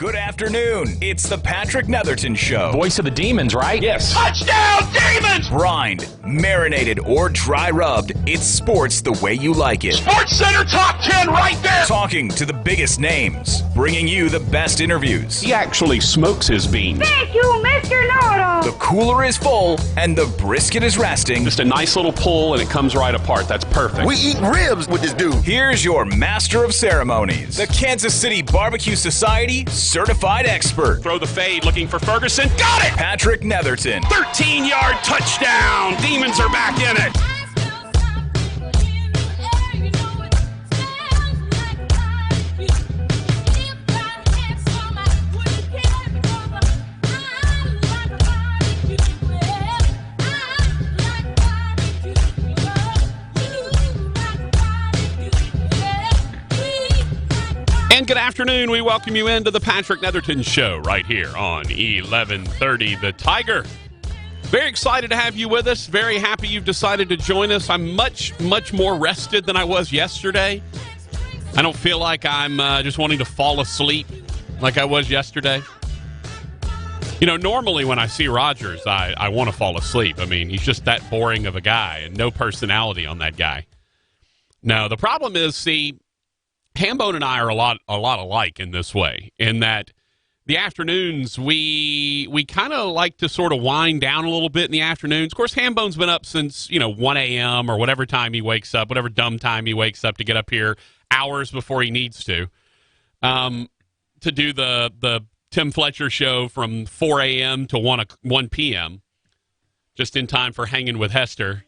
Good afternoon. It's the Patrick Netherton Show. Voice of the Demons, right? Yes. Touchdown, Demons! Brined, marinated, or dry rubbed, it's sports the way you like it. Sports Center Top 10 right there! Talking to the biggest names, bringing you the best interviews. He actually smokes his beans. Thank you, Mr. Know-It-All. The cooler is full, and the brisket is resting. Just a nice little pull, and it comes right apart. That's perfect. We eat ribs with this dude. Here's your master of ceremonies, the Kansas City Barbecue Society certified expert, Throw the fade, looking for Ferguson. Got it! Patrick Netherton. 13-yard touchdown. Demons are back in it. And good afternoon. We welcome you into the Patrick Netherton Show right here on 1130 The Tiger. Very excited to have you with us. Very happy you've decided to join us. I'm much more rested than I was yesterday. I don't feel like I'm just wanting to fall asleep like I was yesterday. You know, normally when I see Rodgers, I want to fall asleep. I mean, he's just that boring of a guy and no personality on that guy. No, the problem is, see, Hambone and I are a lot alike in this way, in that the afternoons we kind of like to sort of wind down a little bit in the afternoons. Of course, Hambone's been up since 1 a.m. or whatever time he wakes up, whatever dumb time he wakes up to get up here hours before he needs to do the Tim Fletcher Show from 4 a.m. to 1 p.m. just in time for Hanging with Hester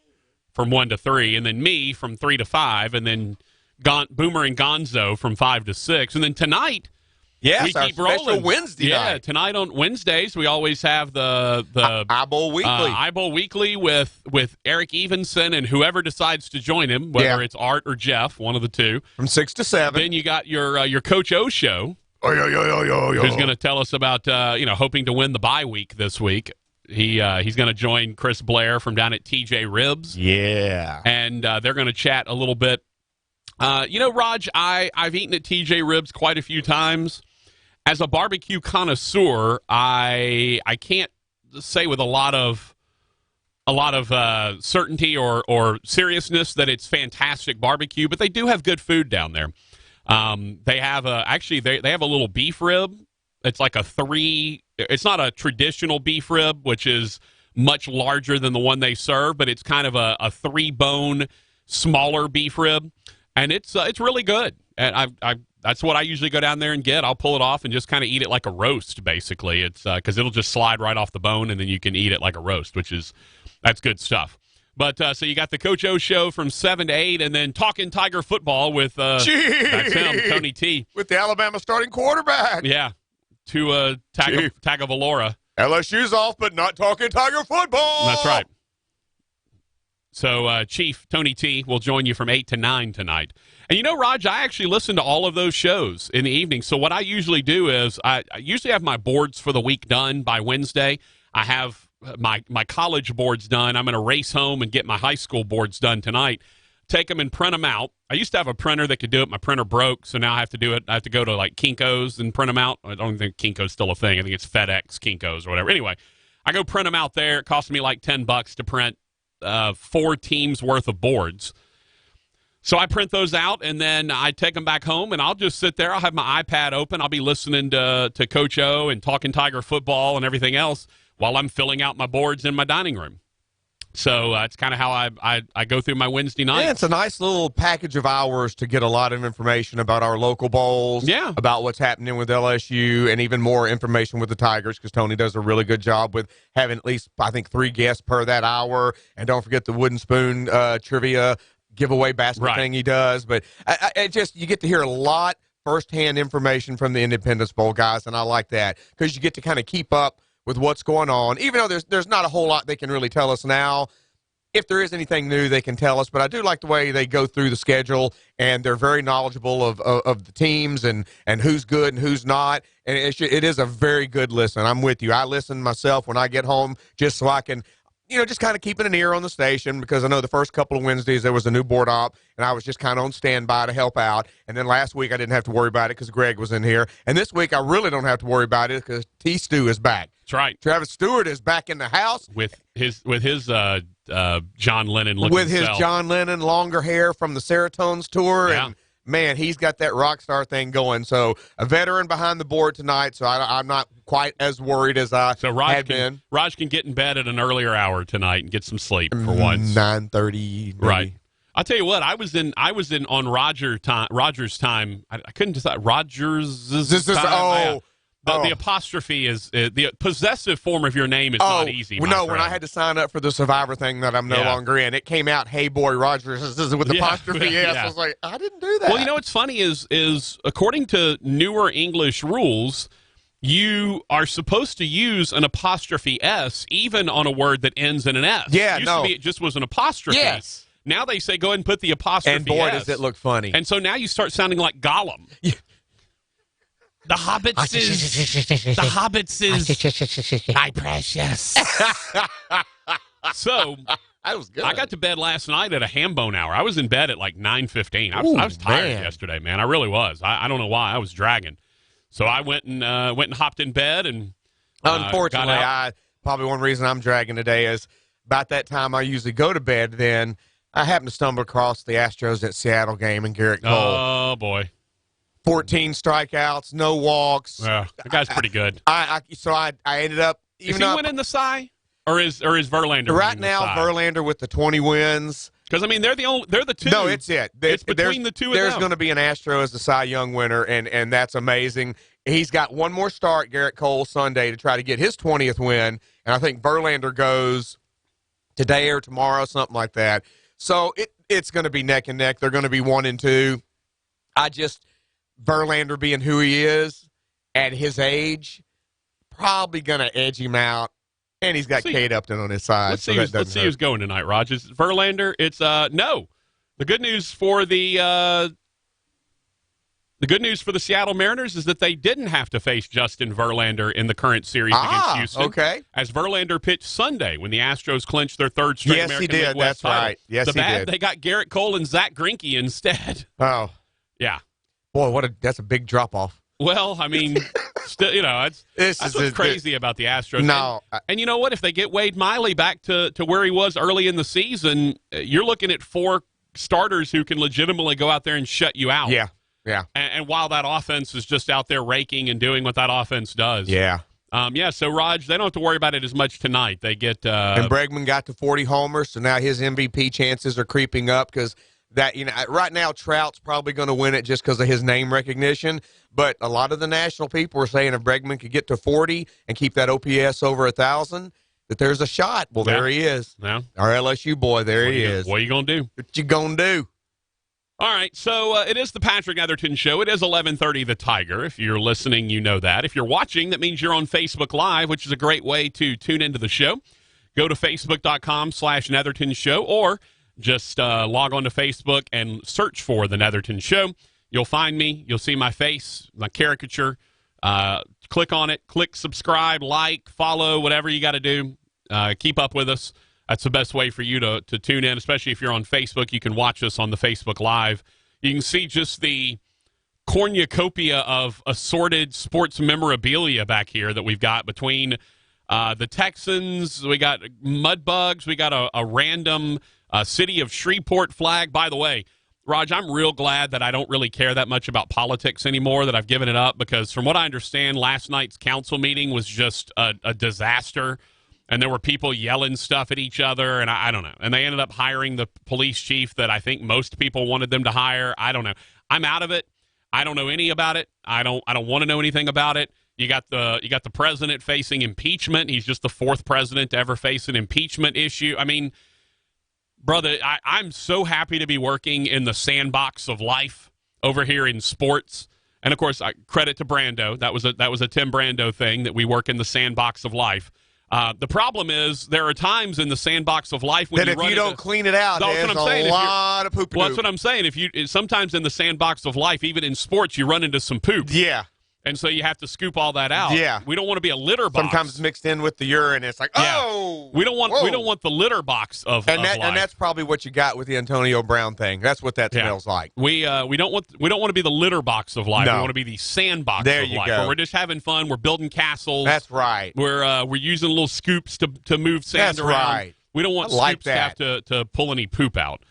from 1 to 3, and then me from 3 to 5, and then Boomer and Gonzo from 5 to 6. And then tonight, we keep rolling. Wednesday night. Yeah, tonight on Wednesdays, we always have the Eyeball Weekly. Eyeball Weekly with Eric Evenson and whoever decides to join him, whether it's Art or Jeff, one of the two. From 6 to 7. Then you got your Coach O show, who's going to tell us about hoping to win the bye week this week. He's going to join Chris Blair from down at TJ Ribs. Yeah. And they're going to chat a little bit. Raj, I've eaten at TJ Ribs quite a few times. As a barbecue connoisseur, I can't say with a lot of certainty or seriousness that it's fantastic barbecue, but they do have good food down there. They have they have a little beef rib. It's like it's not a traditional beef rib, which is much larger than the one they serve, but it's kind of a 3-bone smaller beef rib. And it's really good, and that's what I usually go down there and get. I'll pull it off and just kind of eat it like a roast, basically. It's because it'll just slide right off the bone, and then you can eat it like a roast, that's good stuff. But so you got the Coach O show from 7 to 8, and then Talking Tiger Football with that's him, Tony T, with the Alabama starting quarterback. Yeah, to Tagovailoa. LSU's off, but not Talking Tiger Football. That's right. So Chief Tony T will join you from 8 to 9 tonight. And Raj, I actually listen to all of those shows in the evening. So what I usually do is I usually have my boards for the week done by Wednesday. I have my college boards done. I'm going to race home and get my high school boards done tonight. Take them and print them out. I used to have a printer that could do it. My printer broke, so now I have to do it. I have to go to like Kinko's and print them out. I don't think Kinko's still a thing. I think it's FedEx, Kinko's, or whatever. Anyway, I go print them out there. It costs me like $10 to print 4 teams worth of boards. So I print those out, and then I take them back home, and I'll just sit there. I'll have my iPad open. I'll be listening to Coach O and Talking Tiger Football and everything else while I'm filling out my boards in my dining room. So that's kind of how I go through my Wednesday night. Yeah, it's a nice little package of hours to get a lot of information about our local bowls, about what's happening with LSU, and even more information with the Tigers, because Tony does a really good job with having at least, I think, 3 guests per that hour. And don't forget the wooden spoon trivia giveaway basket thing he does. But you get to hear a lot firsthand information from the Independence Bowl guys, and I like that because you get to kind of keep up with what's going on, even though there's not a whole lot they can really tell us now. If there is anything new, they can tell us, but I do like the way they go through the schedule, and they're very knowledgeable of the teams and who's good and who's not, and it is a very good listen. I'm with you. I listen myself when I get home just so I can just kind of keeping an ear on the station because I know the first couple of Wednesdays there was a new board op, and I was just kind of on standby to help out. And then last week I didn't have to worry about it because Greg was in here. And this week I really don't have to worry about it because T-Stew is back. That's right. Travis Stewart is back in the house with his John Lennon looking with his self. John Lennon longer hair from the Seratones tour, Yeah. and man, he's got that rock star thing going. So a veteran behind the board tonight. So I'm not quite as worried as I had been. Raj can get in bed at an earlier hour tonight and get some sleep for once. 9:30. Right. I'll tell you what. I was in on Roger's time. I couldn't decide. Roger's time. The apostrophe is the possessive form of your name is not easy. When I had to sign up for the Survivor thing that I'm no longer in, it came out, "Hey boy, Rogers," with apostrophe. Yes, I was like, I didn't do that. Well, you know what's funny is according to newer English rules, you are supposed to use an apostrophe S even on a word that ends in an S. Yeah, Used to be it just was an apostrophe. Yes. Now they say go ahead and put the apostrophe And boy, S. does it look funny. And so now you start sounding like Gollum. Yeah. The Hobbits is my precious. So that was good. I got to bed last night at a ham bone hour. I was in bed at like 9:15. I was tired yesterday, man. I really was. I don't know why. I was dragging. So I went and hopped in bed and unfortunately, got out. Probably one reason I'm dragging today is about that time I usually go to bed. Then I happened to stumble across the Astros at Seattle game and Garrett Cole. Oh boy. 14 strikeouts, no walks. Yeah, the guy's pretty good. So I ended up. Is he winning the Cy, or is Verlander right now? Verlander with the 20 wins. Because I mean they're the two. No, it's it. It's between the two of them. There's going to be an Astro as the Cy Young winner, and that's amazing. He's got one more start, Garrett Cole, Sunday to try to get his 20th win, and I think Verlander goes today or tomorrow, something like that. So it's going to be neck and neck. They're going to be 1 and 2. Verlander being who he is at his age, probably going to edge him out, and he's got Kate Upton on his side. Let's see who's going tonight, Raj. Is Verlander? It's no. The good news for the Seattle Mariners is that they didn't have to face Justin Verlander in the current series against Houston. Okay. As Verlander pitched Sunday when the Astros clinched their third straight American League West That's title. right. Yes, the he bad, did. They got Garrett Cole and Zach Greinke instead. Oh. Yeah. Boy, that's a big drop-off. Well, I mean, still, that's what's crazy about the Astros. No. And you know what? If they get Wade Miley back to where he was early in the season, you're looking at 4 starters who can legitimately go out there and shut you out. Yeah, yeah. And while that offense is just out there raking and doing what that offense does. Yeah. So, Raj, they don't have to worry about it as much tonight. They get and Bregman got to 40 homers, so now his MVP chances are creeping up because that, right now Trout's probably going to win it just because of his name recognition. But a lot of the national people are saying if Bregman could get to 40 and keep that OPS over 1,000, that there's a shot. Well, there he is. Yeah. Our LSU boy, there he is. What are you going to do? What you going to do? All right, so it is the Patrick Netherton Show. It is 11:30 The Tiger. If you're listening, you know that. If you're watching, that means you're on Facebook Live, which is a great way to tune into the show. Go to facebook.com/Netherton Show, or just log on to Facebook and search for The Netherton Show. You'll find me. You'll see my face, my caricature. Click on it. Click subscribe, like, follow, whatever you got to do. Keep up with us. That's the best way for you to tune in, especially if you're on Facebook. You can watch us on the Facebook Live. You can see just the cornucopia of assorted sports memorabilia back here that we've got between the Texans. We got mud bugs. We got a random city of Shreveport flag. By the way, Raj, I'm real glad that I don't really care that much about politics anymore, that I've given it up, because from what I understand, last night's council meeting was just a disaster. And there were people yelling stuff at each other, and I don't know. And they ended up hiring the police chief that I think most people wanted them to hire. I don't know. I'm out of it. I don't know any about it. I don't want to know anything about it. You got the president facing impeachment. He's just the 4th president to ever face an impeachment issue. I mean, brother, I'm so happy to be working in the sandbox of life over here in sports. And of course, credit to Brando. That was a Tim Brando thing, that we work in the sandbox of life. The problem is there are times in the sandbox of life when if you don't clean it out, there's a lot of poop. Well, that's what I'm saying. Sometimes in the sandbox of life, even in sports, you run into some poop. Yeah. And so you have to scoop all that out. Yeah. We don't want to be a litter box. Sometimes mixed in with the urine, it's like, oh! We don't want the litter box of and life. And that's probably what you got with the Antonio Brown thing. That's what that smells like. We don't want to be the litter box of life. No. We want to be the sandbox there of you life. Go. Where we're just having fun. We're building castles. That's right. We're using little scoops to move sand around. Right. We don't want scoops to have to pull any poop out.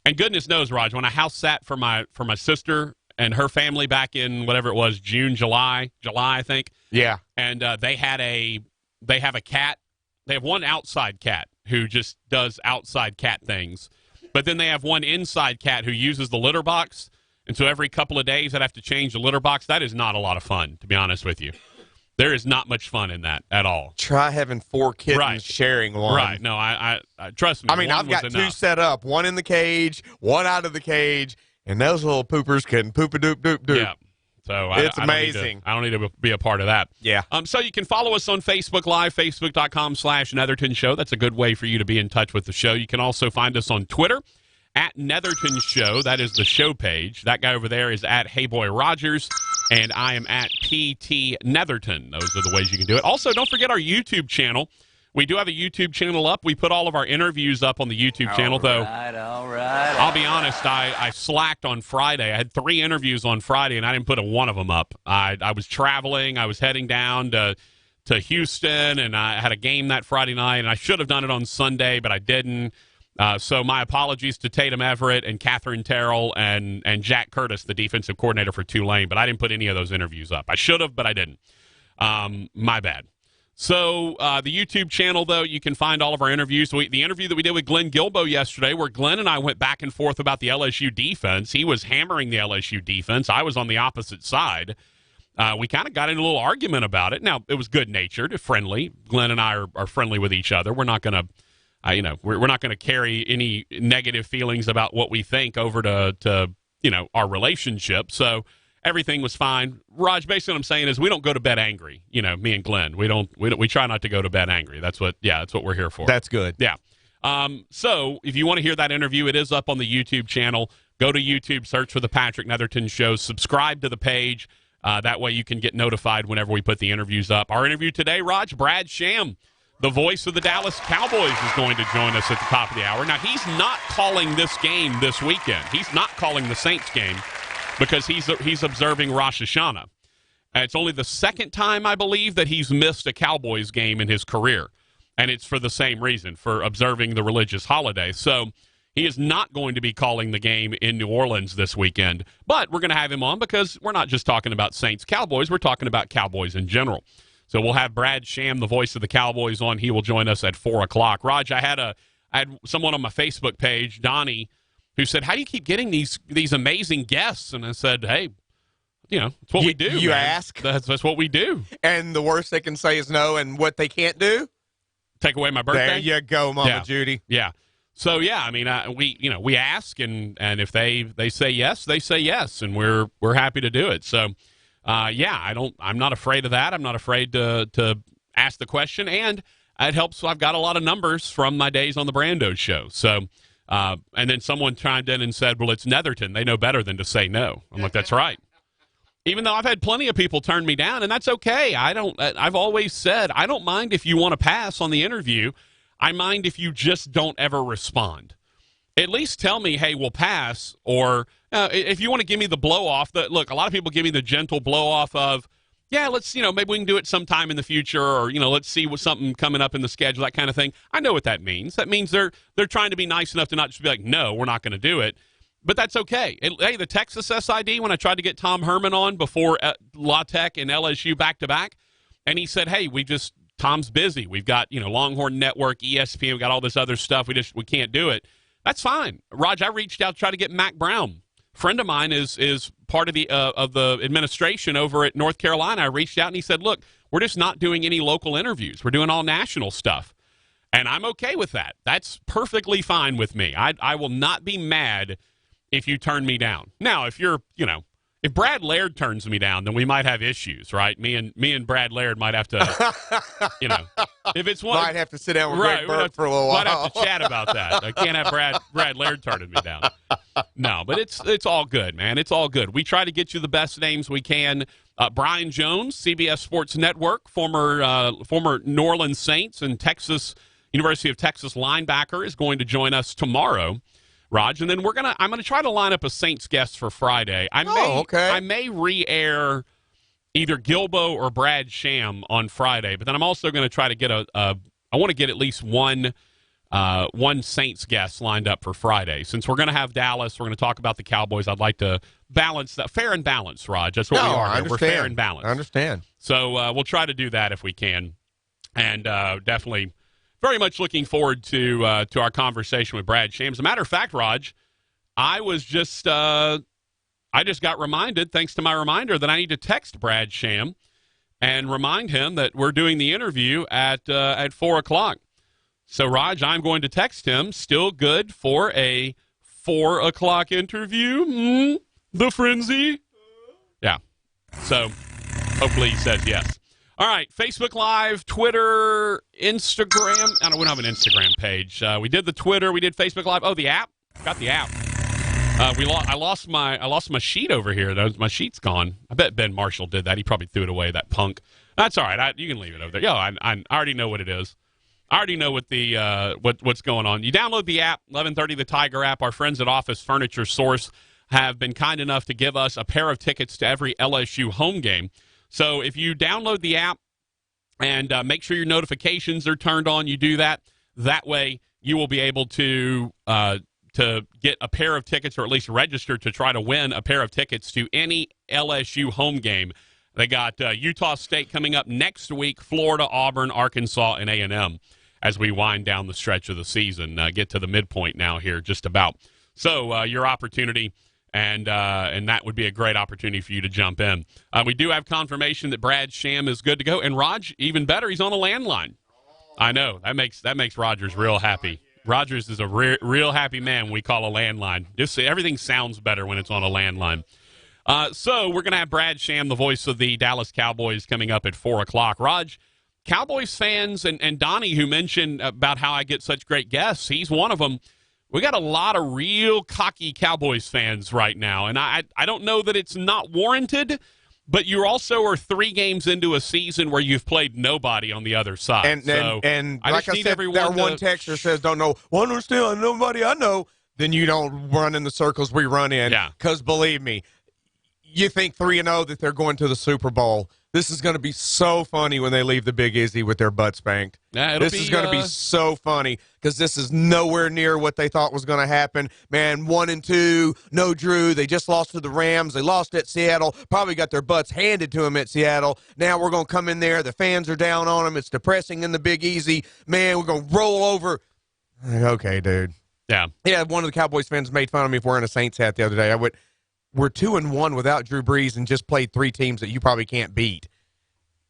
And goodness knows, Raj, when I house sat for my sister and her family back in whatever it was, July, I think. Yeah. And they have a cat. They have one outside cat who just does outside cat things. But then they have one inside cat who uses the litter box. And so every couple of days I'd have to change the litter box. That is not a lot of fun, to be honest with you. There is not much fun in that at all. Try having 4 kittens sharing one. Right. No, I trust me. I mean, I've got 2 set up. One in the cage, one out of the cage. And those little poopers can poop-a-doop-doop-doop. Yeah. So it's amazing. I don't need to be a part of that. Yeah. So you can follow us on Facebook Live, facebook.com/Netherton Show. That's a good way for you to be in touch with the show. You can also find us on Twitter at Netherton Show. That is the show page. That guy over there is at Heyboy Rogers, and I am at PT Netherton. Those are the ways you can do it. Also, don't forget our YouTube channel. We do have a YouTube channel up. We put all of our interviews up on the YouTube channel, though. All right. I'll be honest, I slacked on Friday. I had 3 interviews on Friday, and I didn't put one of them up. I was traveling. I was heading down to Houston, and I had a game that Friday night, and I should have done it on Sunday, but I didn't. So my apologies to Tatum Everett and Catherine Terrell and Jack Curtis, the defensive coordinator for Tulane, but I didn't put any of those interviews up. I should have, but I didn't. My bad. So the YouTube channel, though, you can find all of our interviews. The interview that we did with Glenn Gilbo yesterday, where Glenn and I went back and forth about the LSU defense. He was hammering the LSU defense. I was on the opposite side. We kind of got in a little argument about it. Now, it was good-natured, friendly. Glenn and I are friendly with each other. We're not going to we're not going to carry any negative feelings about what we think over to our relationship. So everything was fine. Raj, basically what I'm saying is we don't go to bed angry. Me and Glenn, we try not to go to bed angry. That's what we're here for. That's good. Yeah. So if you want to hear that interview, it is up on the YouTube channel. Go to YouTube, search for the Patrick Netherton Show, subscribe to the page. That way you can get notified whenever we put the interviews up. Our interview today, Raj, Brad Sham, the voice of the Dallas Cowboys, is going to join us at the top of the hour. Now, he's not calling this game this weekend. He's not calling the Saints game because he's observing Rosh Hashanah. It's only the second time, I believe, that he's missed a Cowboys game in his career, and it's for the same reason, for observing the religious holiday. So he is not going to be calling the game in New Orleans this weekend, but we're going to have him on because we're not just talking about Saints-Cowboys, we're talking about Cowboys in general. So we'll have Brad Sham, the voice of the Cowboys, on. He will join us at 4 o'clock. Raj, I had someone on my Facebook page, Donnie, who said, "How do you keep getting these amazing guests?" And I said, "Hey, it's what we do. You man. ask. That's what we do." And the worst they can say is no, and what they can't do? Take away my birthday? There you go, Mama Judy. Yeah. So, yeah, I mean, we ask, and if they say yes, they say yes, and we're happy to do it. So, I'm not afraid of that. I'm not afraid to ask the question, and it helps. I've got a lot of numbers from my days on the Brando show. So, and then someone chimed in and said, "Well, it's Netherton. They know better than to say no." I'm like, that's right. Even though I've had plenty of people turn me down, and that's okay. I've always said, I don't mind if you want to pass on the interview. I mind if you just don't ever respond. At least tell me, hey, we'll pass, or if you want to give me the blow-off. Look, a lot of people give me the gentle blow-off of, yeah, let's, maybe we can do it sometime in the future, or, let's see what's something coming up in the schedule, that kind of thing. I know what that means. That means they're trying to be nice enough to not just be like, no, we're not going to do it. But that's okay. Hey, the Texas SID, when I tried to get Tom Herman on before La Tech and LSU back-to-back, and he said, hey, Tom's busy. We've got, Longhorn Network, ESPN, we've got all this other stuff. We can't do it. That's fine. Raj, I reached out to try to get Mac Brown. Friend of mine is part of the administration over at North Carolina. I reached out and he said, look, we're just not doing any local interviews. We're doing all national stuff. And I'm okay with that. That's perfectly fine with me. I will not be mad if you turn me down. Now, if if Brad Laird turns me down, then we might have issues, right? Me and Brad Laird might have to, if it's one, might have to sit down with Greg Burke for a little while. Might have to chat about that. I can't have Brad Laird turning me down. No, but it's all good, man. It's all good. We try to get you the best names we can. Brian Jones, CBS Sports Network, former New Orleans Saints and University of Texas linebacker, is going to join us tomorrow, Raj. And then I'm gonna try to line up a Saints guest for Friday. I may re-air either Gilbo or Brad Sham on Friday, but then I'm also going to try to get I want to get at least one Saints guest lined up for Friday. Since we're going to have Dallas, we're going to talk about the Cowboys. I'd like to balance that. Fair and balanced, Raj. That's what we are. We're fair and balanced. I understand. So we'll try to do that if we can. And definitely very much looking forward to our conversation with Brad Sham. As a matter of fact, Raj, I just got reminded, thanks to my reminder, that I need to text Brad Sham and remind him that we're doing the interview at 4 o'clock. So, Raj, I'm going to text him. Still good for a 4 o'clock interview? The frenzy? Yeah. So, hopefully he says yes. All right. Facebook Live, Twitter, Instagram. We don't have an Instagram page. We did the Twitter. We did Facebook Live. Oh, the app? Got the app. I lost my sheet over here. My sheet's gone. I bet Ben Marshall did that. He probably threw it away, that punk. That's all right. You can leave it over there. I already know what it is. I already know what the what's going on. You download the app, 1130 The Tiger app. Our friends at Office Furniture Source have been kind enough to give us a pair of tickets to every LSU home game. So if you download the app and make sure your notifications are turned on, you do that. That way you will be able to get a pair of tickets, or at least register to try to win a pair of tickets to any LSU home game. They got Utah State coming up next week, Florida, Auburn, Arkansas, and A&M as we wind down the stretch of the season, get to the midpoint now here just about. So your opportunity, and that would be a great opportunity for you to jump in. We do have confirmation that Brad Sham is good to go, and Raj, even better, he's on a landline. I know. That makes Rogers real happy. Rogers is a real happy man when we call a landline. Everything sounds better when it's on a landline. So we're going to have Brad Sham, the voice of the Dallas Cowboys, coming up at 4 o'clock. Raj, Cowboys fans, and Donnie, who mentioned about how I get such great guests, he's one of them. We got a lot of real cocky Cowboys fans right now, and I don't know that it's not warranted, but you also are 3 games into a season where you've played nobody on the other side. And like I said, that one texter says, don't know, well, understand, nobody I know, then you don't run in the circles we run in. Yeah. Because believe me, you think 3-0 that they're going to the Super Bowl. This is going to be so funny when they leave the Big Izzy with their butt spanked. Yeah, this is going to be so funny because this is nowhere near what they thought was going to happen. Man, 1-2, no Drew. They just lost to the Rams. They lost at Seattle. Probably got their butts handed to them at Seattle. Now we're going to come in there. The fans are down on them. It's depressing in the Big Easy. Man, we're going to roll over. Okay, dude. Yeah. Yeah, one of the Cowboys fans made fun of me for wearing a Saints hat the other day. We're 2-1 without Drew Brees and just played 3 teams that you probably can't beat.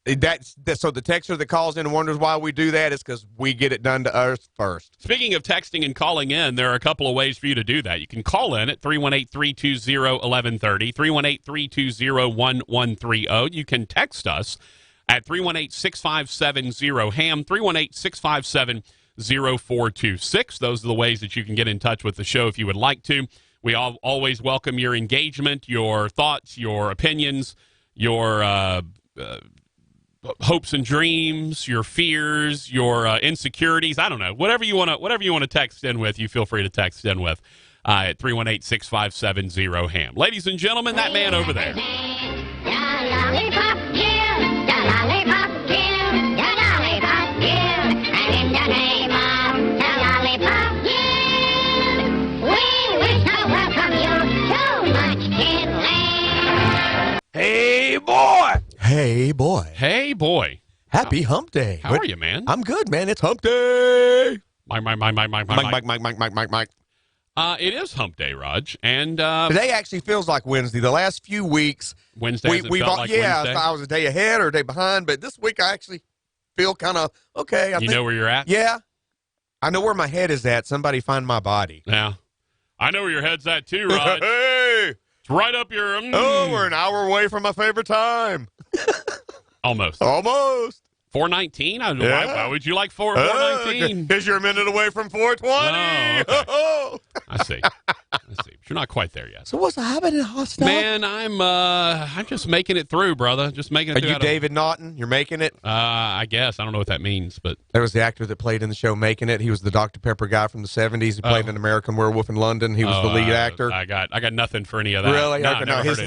So the texter that calls in and wonders why we do that is because we get it done to us first. Speaking of texting and calling in, there are a couple of ways for you to do that. You can call in at 318-320-1130, 318-320-1130. You can text us at 318-657-0HAM, 318-657-0426. Those are the ways that you can get in touch with the show if you would like to. We always welcome your engagement, your thoughts, your opinions, your hopes and dreams, your fears, your insecurities. I don't know. Whatever you want to text in with, you feel free to text in with at 318-657-0HAM. Ladies and gentlemen, that man over there. Hey, boy. Hey, boy. Hey, boy. Happy hump day. How are you, man? I'm good, man. It's hump day. Mike. It is hump day, Raj. And today actually feels like Wednesday. The last few weeks. Wednesday, we've felt like Wednesday? I was a day ahead or a day behind, but this week I actually feel kind of okay. I think, know where you're at? Yeah. I know where my head is at. Somebody find my body. Yeah. I know where your head's at, too, Raj. Hey! Right up your... Oh, we're an hour away from my favorite time. Almost. 4:19? Why would you like 4:19? Because you're a minute away from 4:20. Oh, okay. I see. You're not quite there yet. So what's happening in Hostel? Man, I'm just making it through, brother. Just making it through. Are you David Naughton? You're making it? I guess. I don't know what that means, but there was the actor that played in the show Making It. He was the Dr. Pepper guy from the 70s. He played an American Werewolf in London. He was the lead actor. I got nothing for any of that. Really? No, Okay, no. His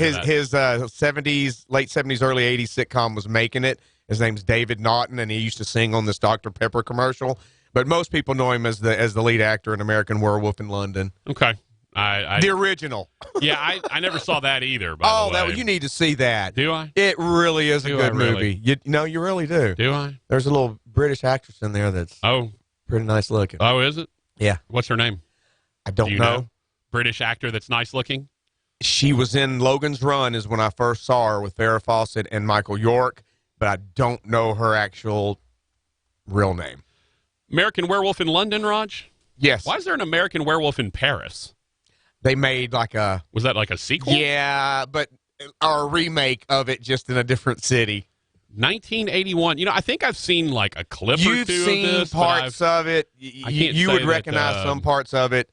70s, late 70s, early 80s sitcom was Making It. His name's David Naughton, and he used to sing on this Dr. Pepper commercial. But most people know him as the lead actor in American Werewolf in London. Okay. The original. Yeah, I never saw that either. By the way. You need to see that. Do I? It really is a good movie. Really? You really do. Do I? There's a little British actress in there that's pretty nice looking. Oh, is it? Yeah. What's her name? I don't know. British actor that's nice looking? She was in Logan's Run is when I first saw her with Farrah Fawcett and Michael York, but I don't know her actual real name. American Werewolf in London, Raj? Yes. Why is there an American Werewolf in Paris? They made was that like a sequel? Yeah, but a remake of it just in a different city. 1981. I think I've seen like a clip or two of this. You've seen parts of it. You would recognize some parts of it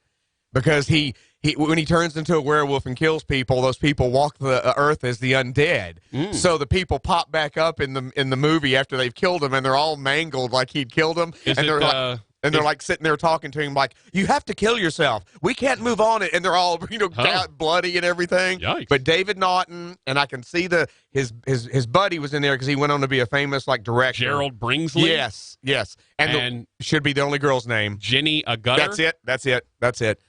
because he when he turns into a werewolf and kills people, those people walk the earth as the undead. So the people pop back up in the movie after they've killed him, and they're all mangled like he'd killed them. They're like sitting there talking to him like, you have to kill yourself. We can't move on it. And they're all, bloody and everything. Yikes. But David Naughton, and I can see his buddy was in there because he went on to be a famous director. Gerald Bringsley? Yes. And should be the only girl's name. Jenny Agutter? That's it.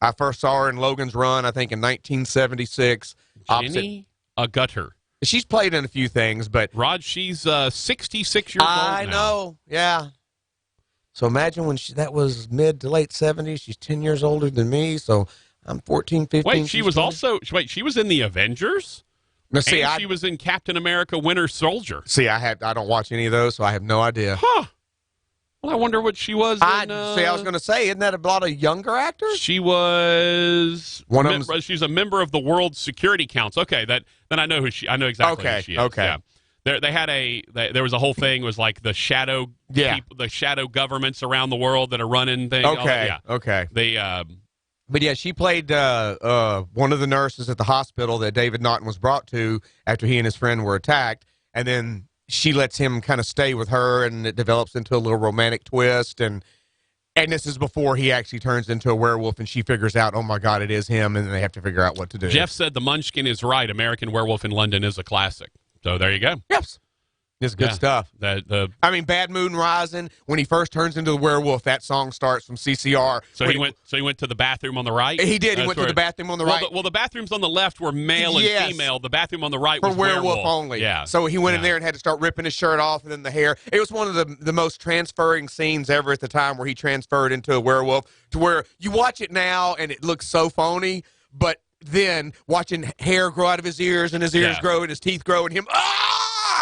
I first saw her in Logan's Run, I think in 1976. Jenny Agutter. She's played in a few things, but... Rod, she's 66 years old now. I know, yeah. So imagine when that was mid to late 70s. She's 10 years older than me, so I'm 14, 15. Wait, she was in the Avengers? Now, see, she was in Captain America Winter Soldier. See, I don't watch any of those, so I have no idea. Huh. Well, I wonder what she was in. I was going to say, isn't that a lot of younger actors? She was she's a member of the World Security Council. Okay, then I know I know exactly who she is. Okay. Yeah. There was a whole thing was like the shadow people, the shadow governments around the world that are running things. Okay. But yeah, she played one of the nurses at the hospital that David Naughton was brought to after he and his friend were attacked, and then she lets him kind of stay with her, and it develops into a little romantic twist, and this is before he actually turns into a werewolf, and she figures out, oh my God, it is him, and then they have to figure out what to do. Jeff said the Munchkin is right. American Werewolf in London is a classic. So there you go. Yes. It's good stuff. Bad Moon Rising, when he first turns into the werewolf, that song starts from CCR. So he went to the bathroom on the right? He did. He went to the bathroom on the right. Well, the bathrooms on the left were male and female. The bathroom on the right was werewolf only. Yeah. So he went in there and had to start ripping his shirt off, and then the hair. It was one of the most transferring scenes ever at the time where he transferred into a werewolf, to where you watch it now and it looks so phony, but then watching hair grow out of his ears and his ears grow and his teeth grow and him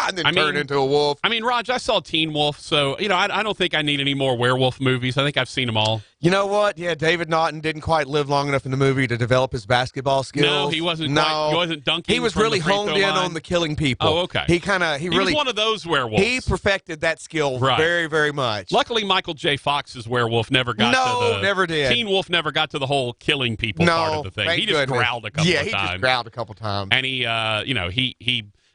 and then turn into a wolf. I mean, Raj, I saw Teen Wolf, so I don't think I need any more werewolf movies. I think I've seen them all. You know what? Yeah, David Naughton didn't quite live long enough in the movie to develop his basketball skills. No, he wasn't. He wasn't dunking. He was really honed in on the killing people. Oh, okay. He was one of those werewolves. He perfected that skill very, very much. Luckily, Michael J. Fox's werewolf never got to the... never did. Teen Wolf never got to the whole killing people part of the thing. He just growled a couple of times. Yeah, he just growled a couple times. And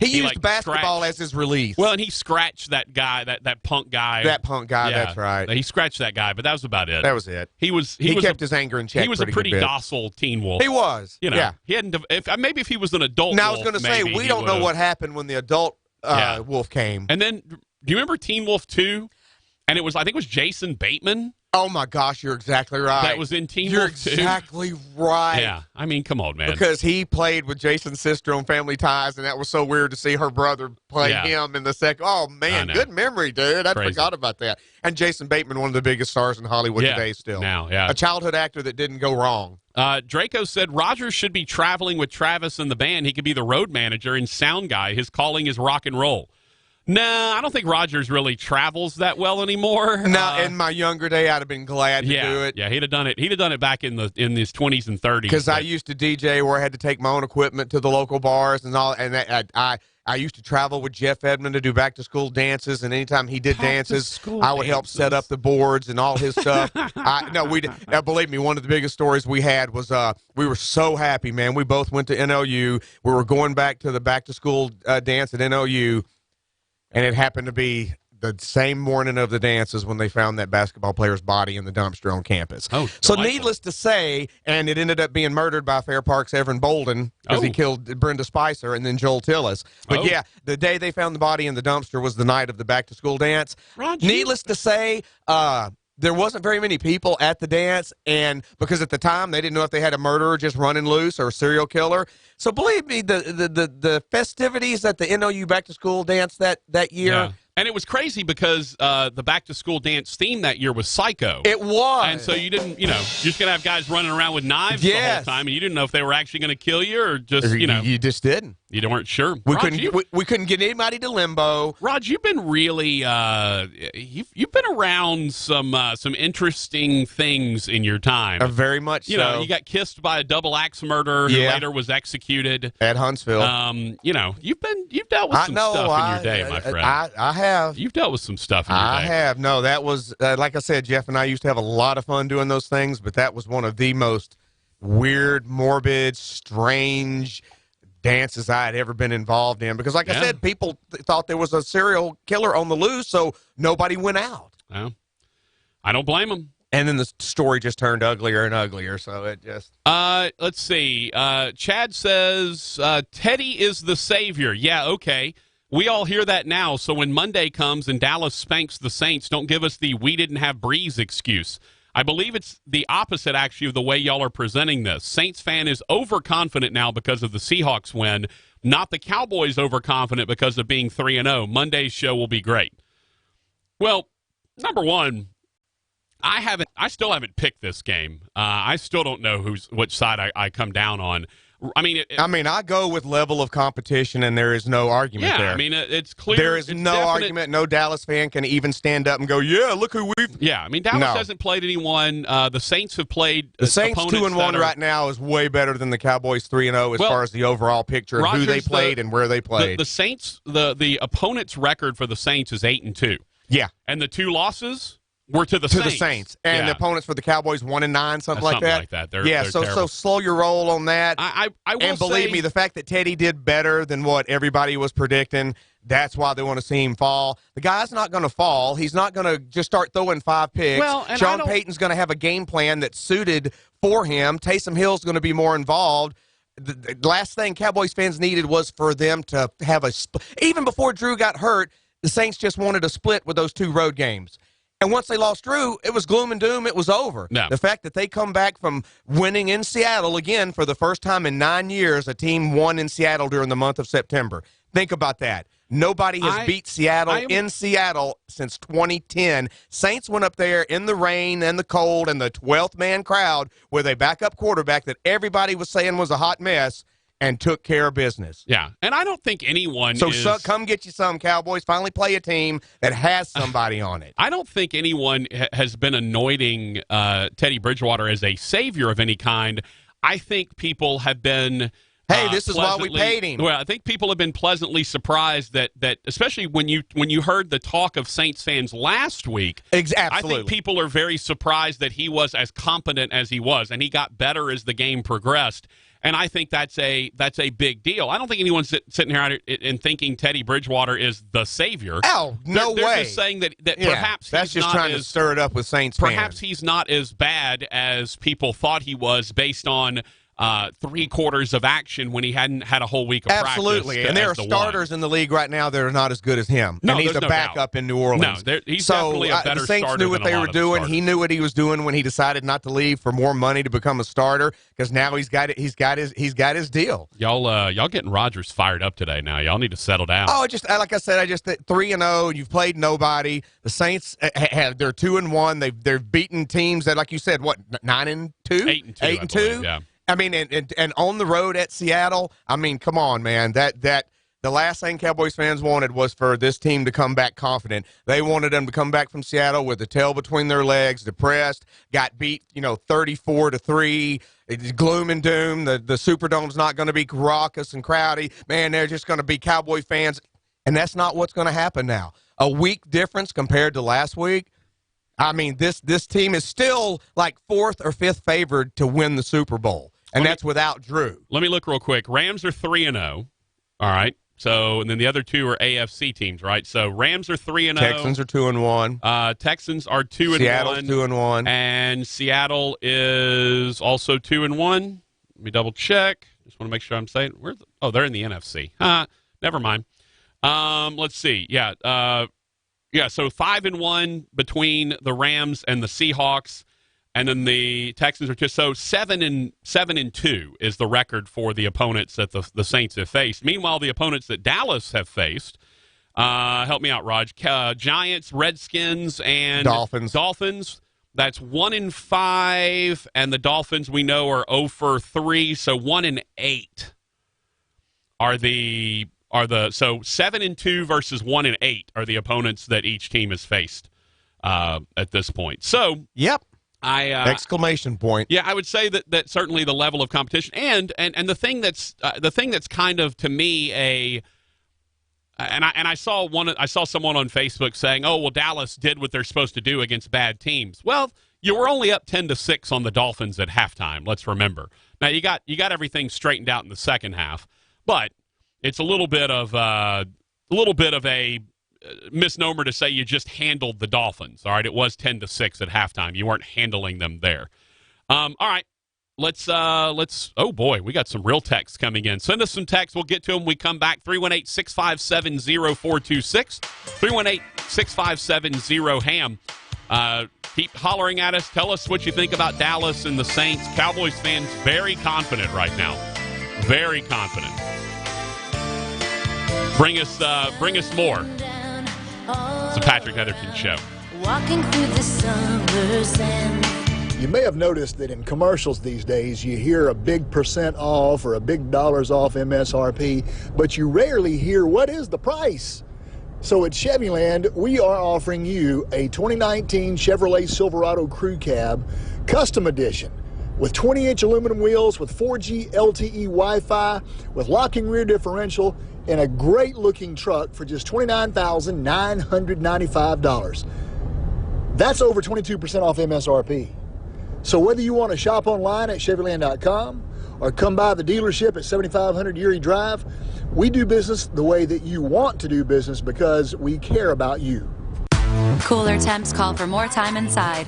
he used basketball as his release. Well, and he scratched that guy, that punk guy. That punk guy, that's right. He scratched that guy, but that was about it. That was it. He kept his anger in check. He was a pretty docile teen wolf. He was. Yeah. He hadn't. Maybe if he was an adult. Now I was going to say we don't know what happened when the adult wolf came. And then, do you remember Teen Wolf 2? And I think it was Jason Bateman. Oh, my gosh, you're exactly right. That was in Teen Wolf 2. You're exactly right. Yeah. I mean, come on, man. Because he played with Jason's sister on Family Ties, and that was so weird to see her brother play him in the second. Oh, man, good memory, dude. I forgot about that. And Jason Bateman, one of the biggest stars in Hollywood today still. Now, a childhood actor that didn't go wrong. Draco said Rogers should be traveling with Travis and the band. He could be the road manager and sound guy. His calling is rock and roll. No, I don't think Rogers really travels that well anymore. No, in my younger day, I'd have been glad to do it. Yeah, he'd have done it. He'd have done it back in his 20s and 30s. Because I used to DJ where I had to take my own equipment to the local bars and all, and I used to travel with Jeff Edmond to do back-to-school dances, and anytime he did dances, I would help set up the boards and all his stuff. Believe me, one of the biggest stories we had was we were so happy, man. We both went to NLU. We were going back to the back-to-school dance at NLU, and it happened to be the same morning of the dances when they found that basketball player's body in the dumpster on campus. Oh, so needless to say, and it ended up being murdered by Fair Park's Evan Bolden because he killed Brenda Spicer and then Joel Tillis. But yeah, the day they found the body in the dumpster was the night of the back-to-school dance. Roger. Needless to say, there wasn't very many people at the dance, and because at the time they didn't know if they had a murderer just running loose or a serial killer. So believe me, the festivities at the NLU back-to-school dance that year. Yeah. And it was crazy because the back-to-school dance theme that year was Psycho. It was. And so you didn't, you're just going to have guys running around with knives the whole time, and you didn't know if they were actually going to kill you or just, You just didn't. You weren't sure. We couldn't get anybody to limbo. Rog, you've been really you've been around some interesting things in your time. Very much so. You got kissed by a double axe murderer who later was executed at Huntsville. You've dealt with some stuff in your day, my friend. I have. You've dealt with some stuff in your day. I have. No, that was like I said, Jeff and I used to have a lot of fun doing those things, but that was one of the most weird, morbid, strange dances I had ever been involved in because, like I said, people thought there was a serial killer on the loose, so nobody went out. Well, I don't blame them. And then the story just turned uglier and uglier, so it just... Let's see. Chad says, Teddy is the savior. Yeah, okay. We all hear that now, so when Monday comes and Dallas spanks the Saints, don't give us the we didn't have Breeze excuse. I believe it's the opposite, actually, of the way y'all are presenting this. Saints fan is overconfident now because of the Seahawks win, not the Cowboys overconfident because of being 3-0. Monday's show will be great. Well, number one, I still haven't picked this game. I still don't know which side I come down on. I mean, I go with level of competition, and there is no argument there. I mean, it's clear. There is no argument. No Dallas fan can even stand up and go, yeah, look who we've... Yeah, I mean, Dallas hasn't played anyone. The Saints have played The Saints 2-1 right now is way better than the Cowboys 3-0 as far as the overall picture of who they played and where they played. The Saints, the opponent's record for the Saints is 8-2. Yeah. And the two losses... We're to the Saints. And the opponents for the Cowboys 1-9, something like that. They're so slow your roll on that. I will and believe me, the fact that Teddy did better than what everybody was predicting, that's why they want to see him fall. The guy's not going to fall. He's not going to just start throwing 5 picks. Sean Payton's going to have a game plan that's suited for him. Taysom Hill's going to be more involved. The last thing Cowboys fans needed was for them to have a even before Drew got hurt, the Saints just wanted a split with those 2 road games. And once they lost Drew, it was gloom and doom. It was over. No. The fact that they come back from winning in Seattle again for the first time in 9 years, a team won in Seattle during the month of September. Think about that. Nobody has beat Seattle in Seattle since 2010. Saints went up there in the rain and the cold and the 12th man crowd with a backup quarterback that everybody was saying was a hot mess and took care of business. Yeah, and I don't think anyone come get you some, Cowboys. Finally play a team that has somebody on it. I don't think anyone has been anointing Teddy Bridgewater as a savior of any kind. I think people have been... Hey, this is why we paid him. Well, I think people have been pleasantly surprised that especially when you heard the talk of Saints fans last week. Absolutely. I think people are very surprised that he was as competent as he was, and he got better as the game progressed. And I think that's a big deal. I don't think anyone's sitting here and thinking Teddy Bridgewater is the savior. Oh, no way. They're just saying that perhaps that's just trying to stir it up with Saints fans. Perhaps he's not as bad as people thought he was based on 3 quarters of action when he hadn't had a whole week of practice. Absolutely. And there are starters in the league right now that are not as good as him. No, and he's a backup in New Orleans. No, he's definitely a better the Saints starter knew what they were doing. He knew what he was doing when he decided not to leave for more money to become a starter because now he's got his deal. Y'all getting Rodgers fired up today now. Y'all need to settle down. Oh, like I said, 3-0, you've played nobody. The Saints they're 2-1. They've beaten teams that, like you said, what, 9-2? 8-2. Yeah. I mean, and on the road at Seattle, I mean, come on, man. That The last thing Cowboys fans wanted was for this team to come back confident. They wanted them to come back from Seattle with the tail between their legs, depressed, got beat, 34-3. It's gloom and doom. The Superdome's not going to be raucous and crowdy. Man, they're just going to be Cowboy fans. And that's not what's going to happen now. A week difference compared to last week. I mean, this team is still like 4th or 5th favored to win the Super Bowl. And that's without Drew. Let me look real quick. Rams are 3-0. All right. So, and then the other two are AFC teams, right? So, Rams are 3-0. Texans are 2-1. Texans are 2-1. Seattle's 2-1. And Seattle is also 2-1. Let me double check. Just want to make sure I'm saying. They're in the NFC. Never mind. Let's see. Yeah. So 5-1 between the Rams and the Seahawks. And then the Texans are just so 7-2 is the record for the opponents that the Saints have faced. Meanwhile, the opponents that Dallas have faced, help me out, Raj, Giants, Redskins, and Dolphins. That's 1-5, and the Dolphins we know are 0-3, so 1-8 are the 7-2 versus 1-8 are the opponents that each team has faced at this point. So yep. Exclamation point. Yeah, I would say that certainly the level of competition and the thing that's kind of to me I saw someone on Facebook saying, "Oh, well, Dallas did what they're supposed to do against bad teams." Well, you were only up 10-6 on the Dolphins at halftime. Let's remember. Now you got everything straightened out in the second half, but it's a little bit of a misnomer to say you just handled the Dolphins. All right, it was 10-6 at halftime. You weren't handling them there. All right, let's. Oh boy, we got some real texts coming in. Send us some texts. We'll get to them when we come back. 318-657-0426. 318-657-0HAM. Keep hollering at us. Tell us what you think about Dallas and the Saints. Cowboys fans very confident right now. Very confident. Bring us more. It's the Patrick Netherton Show. Walking through the summer sand. You may have noticed that in commercials these days you hear a big % off or a big dollars off MSRP, but you rarely hear what is the price. So at Chevyland, we are offering you a 2019 Chevrolet Silverado Crew Cab Custom Edition with 20-inch aluminum wheels with 4G LTE Wi-Fi with locking rear differential in a great-looking truck for just $29,995. That's over 22% off MSRP. So whether you want to shop online at Chevyland.com or come by the dealership at 7500 Erie Drive, we do business the way that you want to do business because we care about you. Cooler temps call for more time inside.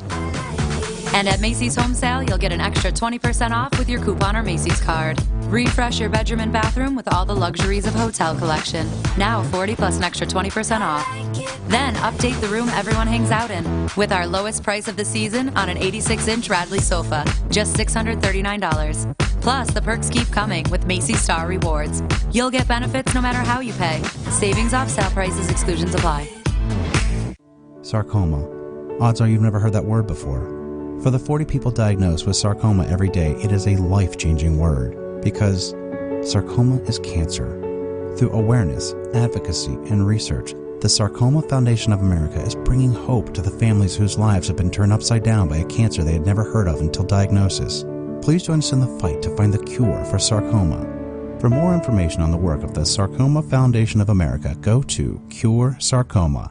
And at Macy's Home Sale, you'll get an extra 20% off with your coupon or Macy's card. Refresh your bedroom and bathroom with all the luxuries of Hotel Collection. Now 40 plus an extra 20% off. Then update the room everyone hangs out in with our lowest price of the season on an 86-inch Radley sofa, just $639. Plus, the perks keep coming with Macy's Star Rewards. You'll get benefits no matter how you pay. Savings off sale prices, exclusions apply. Sarcoma. Odds are you've never heard that word before. For the 40 people diagnosed with sarcoma every day, it is a life-changing word because sarcoma is cancer. Through awareness, advocacy, and research, the Sarcoma Foundation of America is bringing hope to the families whose lives have been turned upside down by a cancer they had never heard of until diagnosis. Please join us in the fight to find the cure for sarcoma. For more information on the work of the Sarcoma Foundation of America, go to curesarcoma.org.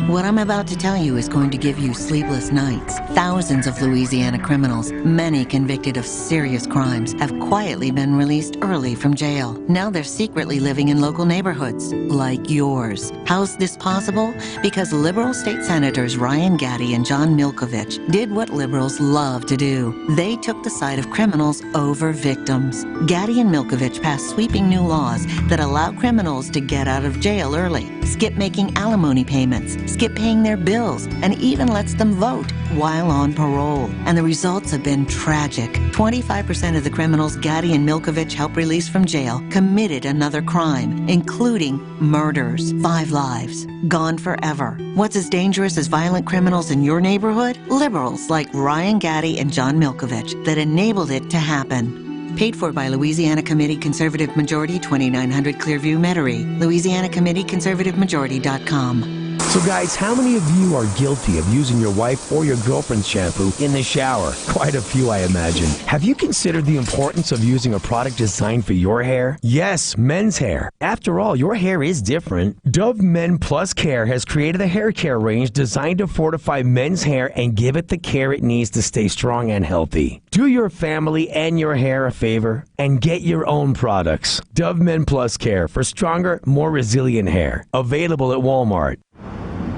What I'm about to tell you is going to give you sleepless nights. Thousands of Louisiana criminals, many convicted of serious crimes, have quietly been released early from jail. Now they're secretly living in local neighborhoods, like yours. How's this possible? Because liberal state senators Ryan Gaddy and John Milkovich did what liberals love to do. They took the side of criminals over victims. Gaddy and Milkovich passed sweeping new laws that allow criminals to get out of jail early, skip making alimony payments, skip paying their bills, and even lets them vote while on parole. And the results have been tragic. 25% of the criminals Gaddy and Milkovich helped release from jail committed another crime, including murders. 5 lives gone forever. What's as dangerous as violent criminals in your neighborhood? Liberals like Ryan Gaddy and John Milkovich that enabled it to happen. Paid for by Louisiana Committee Conservative Majority 2900 Clearview, Metairie. Louisiana Committee Conservative Majority.com. So guys, how many of you are guilty of using your wife or your girlfriend's shampoo in the shower? Quite a few, I imagine. Have you considered the importance of using a product designed for your hair? Yes, men's hair. After all, your hair is different. Dove Men Plus Care has created a hair care range designed to fortify men's hair and give it the care it needs to stay strong and healthy. Do your family and your hair a favor and get your own products. Dove Men Plus Care for stronger, more resilient hair. Available at Walmart.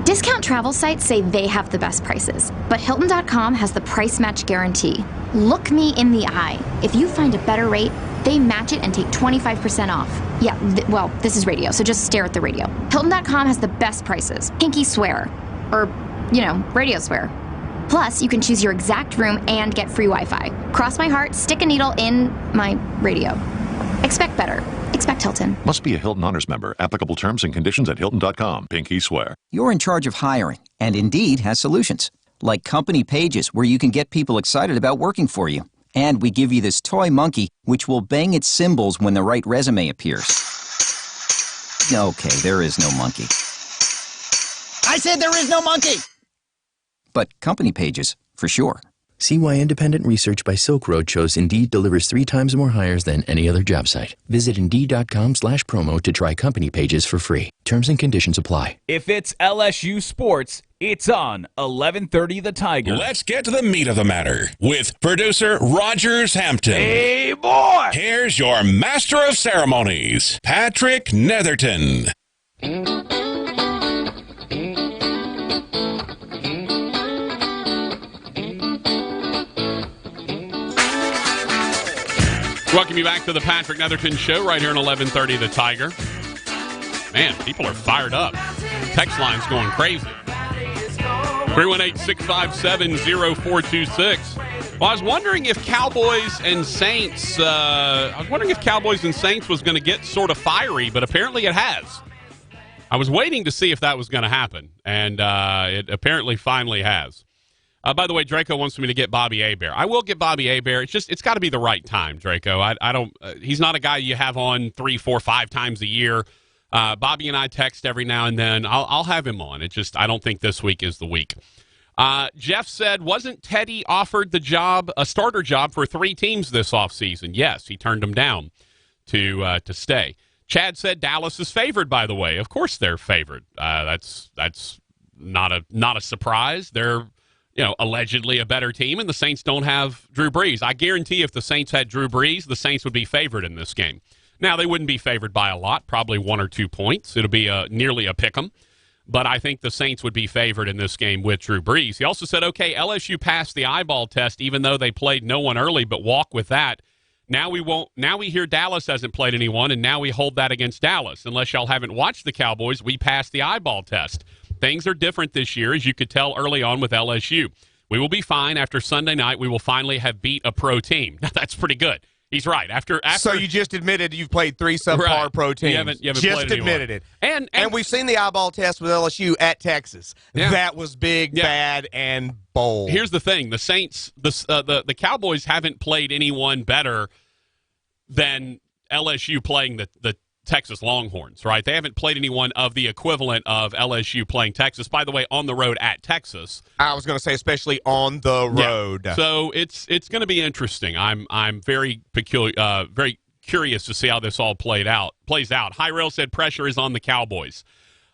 Discount travel sites say they have the best prices, but Hilton.com has the price match guarantee. Look me in the eye. If you find a better rate, they match it and take 25% off. Yeah, well, this is radio, so just stare at the radio. Hilton.com has the best prices. Pinky swear. Or, radio swear. Plus, you can choose your exact room and get free Wi-Fi. Cross my heart, stick a needle in my radio. Expect better. Expect Hilton. Must be a Hilton Honors member. Applicable terms and conditions at Hilton.com. Pinky swear. You're in charge of hiring, and Indeed has solutions. Like Company Pages, where you can get people excited about working for you. And we give you this toy monkey, which will bang its cymbals when the right resume appears. Okay, there is no monkey. I said there is no monkey! But Company Pages, for sure. See why independent research by Silk Road shows Indeed delivers 3 times more hires than any other job site. Visit Indeed.com/promo to try Company Pages for free. Terms and conditions apply. If it's LSU sports, it's on 1130 The Tiger. Let's get to the meat of the matter with producer Rogers Hampton. Hey, boy! Here's your master of ceremonies, Patrick Netherton. Welcome you back to the Patrick Netherton Show right here on 1130 The Tiger. Man, people are fired up. Text line's going crazy. 318-657-0426. Well, I was wondering if Cowboys and Saints was going to get sort of fiery, but apparently it has. I was waiting to see if that was going to happen, and it apparently finally has. By the way, Draco wants me to get Bobby Hebert. I will get Bobby Hebert. It's got to be the right time, Draco. I don't. He's not a guy you have on 3, 4, 5 times a year. Bobby and I text every now and then. I'll have him on. I don't think this week is the week. Jeff said, wasn't Teddy offered a starter job for 3 teams this offseason? Yes, he turned them down to stay. Chad said Dallas is favored. By the way, of course they're favored. That's not a surprise. They're allegedly a better team, and the Saints don't have Drew Brees. I guarantee if the Saints had Drew Brees, the Saints would be favored in this game. Now, they wouldn't be favored by a lot, probably 1 or 2 points. It'll be nearly a pick'em, but I think the Saints would be favored in this game with Drew Brees. He also said, okay, LSU passed the eyeball test, even though they played no one early, but walk with that. Now we won't. Now we hear Dallas hasn't played anyone, and now we hold that against Dallas. Unless y'all haven't watched the Cowboys, we passed the eyeball test. Things are different this year, as you could tell early on with LSU. We will be fine after Sunday night. We will finally have beat a pro team. Now, that's pretty good. He's right. After So you just admitted you've played 3 subpar pro teams. You haven't just played admitted it. And we've seen the eyeball test with LSU at Texas. Yeah. That was big, bad, and bold. Here's the thing. The Saints, the Cowboys haven't played anyone better than LSU playing the Texas Longhorns, right? They haven't played anyone of the equivalent of LSU playing Texas. By the way, on the road at Texas. I was going to say, especially on the road. Yeah. So it's going to be interesting. I'm very very curious to see how this all plays out. High Rail said pressure is on the Cowboys.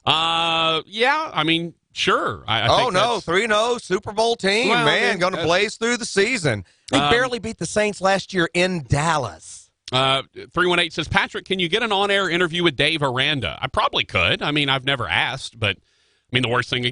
Yeah, I mean, sure. I think 3-0 Super Bowl team, going to blaze through the season. They barely beat the Saints last year in Dallas. 318 says, Patrick, can you get an on-air interview with Dave Aranda? I probably could. I mean, I've never asked, but the worst thing they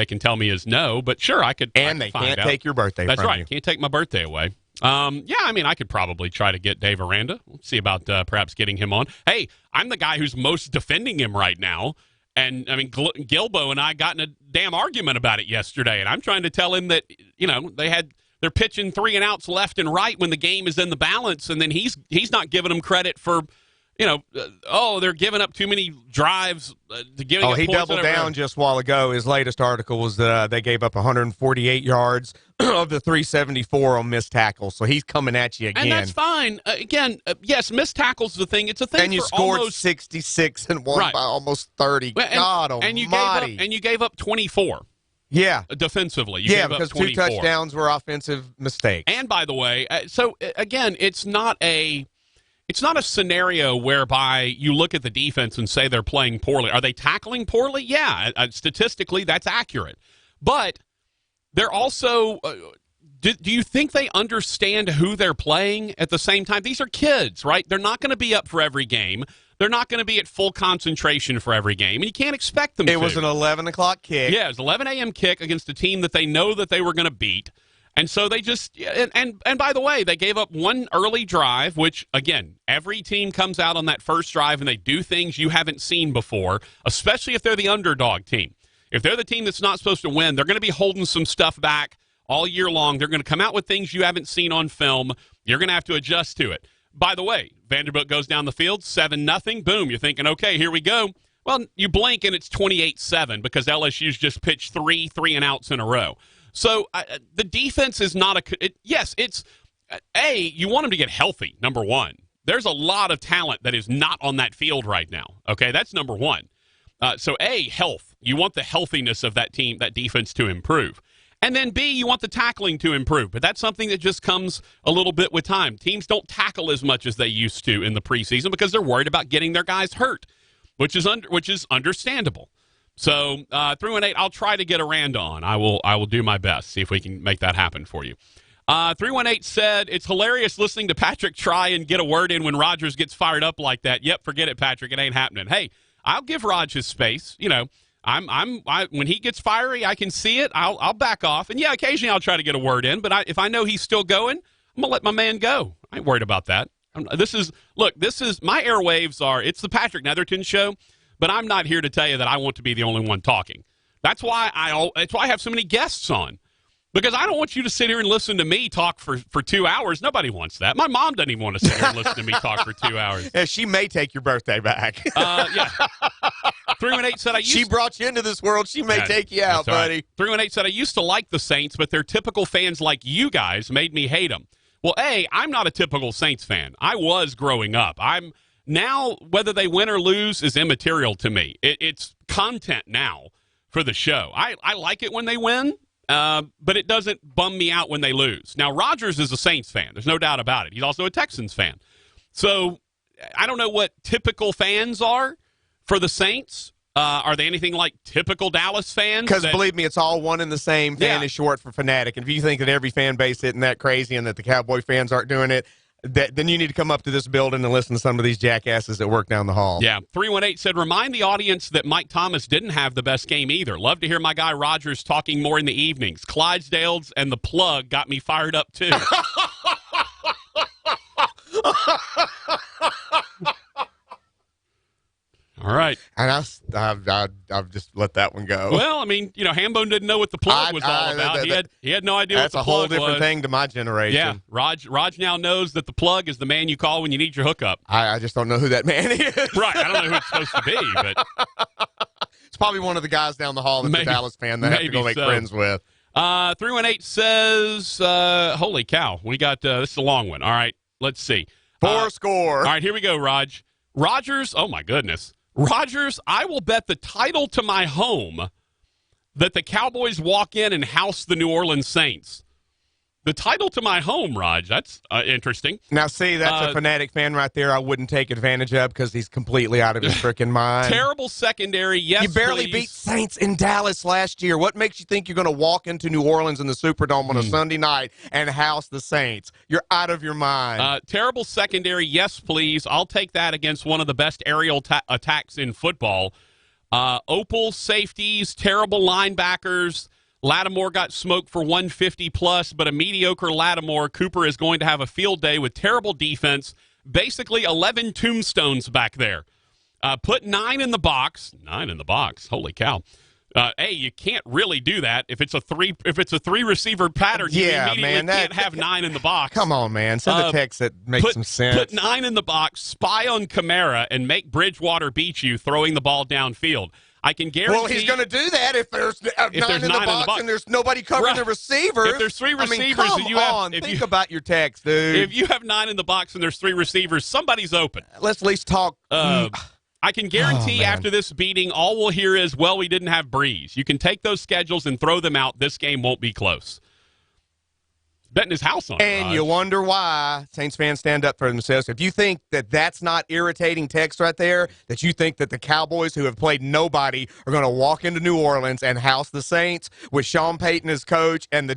can tell me is no, but sure, I could. And they can't take your birthday That's from right. you. Can't take my birthday away. I could probably try to get Dave Aranda. We'll see about perhaps getting him on. Hey, I'm the guy who's most defending him right now. And, Gilbo and I got in a damn argument about it yesterday, and I'm trying to tell him that, they're pitching 3 and outs left and right when the game is in the balance, and then he's not giving them credit for they're giving up too many drives to give. Oh, he doubled down just a while ago. His latest article was that they gave up 148 yards of the 374 on missed tackles. So he's coming at you again. And that's fine. Yes, missed tackles is the thing. It's a thing. And you scored 66 and won by almost 30. God almighty. And you gave up 24. Yeah. Defensively. You yeah, gave because up 24. 2 touchdowns were offensive mistakes. And by the way, again, it's not a scenario whereby you look at the defense and say they're playing poorly. Are they tackling poorly? Yeah, statistically, that's accurate. But they're also do you think they understand who they're playing at the same time? These are kids, right? They're not going to be up for every game. They're not going to be at full concentration for every game, and you can't expect them to. It was an 11 o'clock kick. Yeah, it was an 11 a.m. kick against a team that they know that they were going to beat. And so they just and by the way, they gave up one early drive, which, again, every team comes out on that first drive and they do things you haven't seen before, especially if they're the underdog team. If they're the team that's not supposed to win, they're going to be holding some stuff back all year long. They're going to come out with things you haven't seen on film. You're going to have to adjust to it. By the way, Vanderbilt goes down the field, 7-0. Boom, you're thinking, okay, here we go. Well, you blink and it's 28-7 because LSU's just pitched three and outs in a row. So the defense is not it's you want them to get healthy, number one. There's a lot of talent that is not on that field right now. Okay, that's number one. So health. You want the healthiness of that team, that defense to improve. And then B, you want the tackling to improve. But that's something that just comes a little bit with time. Teams don't tackle as much as they used to in the preseason because they're worried about getting their guys hurt, which is understandable. So 318, I'll try to get a Randa on. I will do my best, see if we can make that happen for you. 318 said, it's hilarious listening to Patrick try and get a word in when Rodgers gets fired up like that. Yep, forget it, Patrick. It ain't happening. Hey, I'll give Raj his space. When he gets fiery, I can see it. I'll back off. And, yeah, occasionally I'll try to get a word in. But if I know he's still going, I'm going to let my man go. I ain't worried about that. This is my airwaves are, it's the Patrick Netherton Show. But I'm not here to tell you that I want to be the only one talking. That's why I have so many guests on. Because I don't want you to sit here and listen to me talk for 2 hours. Nobody wants that. My mom doesn't even want to sit here and listen to me talk for 2 hours. Yeah, she may take your birthday back. Yeah. 318 said, she brought you into this world. She may take you out, buddy. Right. 318 said, I used to like the Saints, but their typical fans like you guys made me hate them. Well, I'm not a typical Saints fan. I was growing up. Now, whether they win or lose is immaterial to me. It's content now for the show. I like it when they win, but it doesn't bum me out when they lose. Now, Rodgers is a Saints fan. There's no doubt about it. He's also a Texans fan. So I don't know what typical fans are for the Saints. Are they anything like typical Dallas fans? Because believe me, it's all one and the same. Fan is short for fanatic. And if you think that every fan base isn't that crazy and that the Cowboy fans aren't doing it, then you need to come up to this building and listen to some of these jackasses that work down the hall. Yeah. 318 said, remind the audience that Mike Thomas didn't have the best game either. Love to hear my guy Rodgers talking more in the evenings. Clydesdales and the plug got me fired up, too. All right. And I've just let that one go. Well, I mean, Hambone didn't know what the plug was all about. He had no idea what the plug was. That's a whole different thing to my generation. Yeah. Raj now knows that the plug is the man you call when you need your hookup. I just don't know who that man is. Right. I don't know who it's supposed to be, but it's probably one of the guys down the hall that's a Dallas fan that I have to go make friends with. 318 says, holy cow, we got this is a long one. All right, let's see. Four score. All right, here we go, Raj. Rodgers, oh my goodness. Rodgers, I will bet the title to my home that the Cowboys walk in and house the New Orleans Saints. The title to my home, Raj. That's interesting. Now, see, that's a fanatic fan right there I wouldn't take advantage of because he's completely out of his freaking mind. Terrible secondary, yes, you barely beat Saints in Dallas last year. What makes you think you're going to walk into New Orleans in the Superdome on a Sunday night and house the Saints? You're out of your mind. Terrible secondary, yes, please. I'll take that against one of the best aerial attacks in football. Opal safeties, terrible linebackers. Lattimore got smoked for 150-plus, but a mediocre Lattimore. Cooper is going to have a field day with terrible defense. Basically 11 tombstones back there. Put 9 in the box. 9 in the box. Holy cow. Hey, you can't really do that if it's a three receiver pattern. You immediately can't have 9 in the box. Come on, man, send a text that makes some sense. Put 9 in the box, spy on Kamara, and make Bridgewater beat you throwing the ball downfield. I can guarantee. Well, he's going to do that if there's 9 in the box and there's nobody covering the receivers. If there's 3 receivers, think about your text, dude. If you have 9 in the box and there's 3 receivers, somebody's open. Let's at least talk. I can guarantee after this beating, all we'll hear is, well, we didn't have Breeze. You can take those schedules and throw them out. This game won't be close. Betting his house on it. And you wonder why Saints fans stand up for themselves. If you think that that's not irritating text right there, that you think that the Cowboys, who have played nobody, are going to walk into New Orleans and house the Saints with Sean Payton as coach and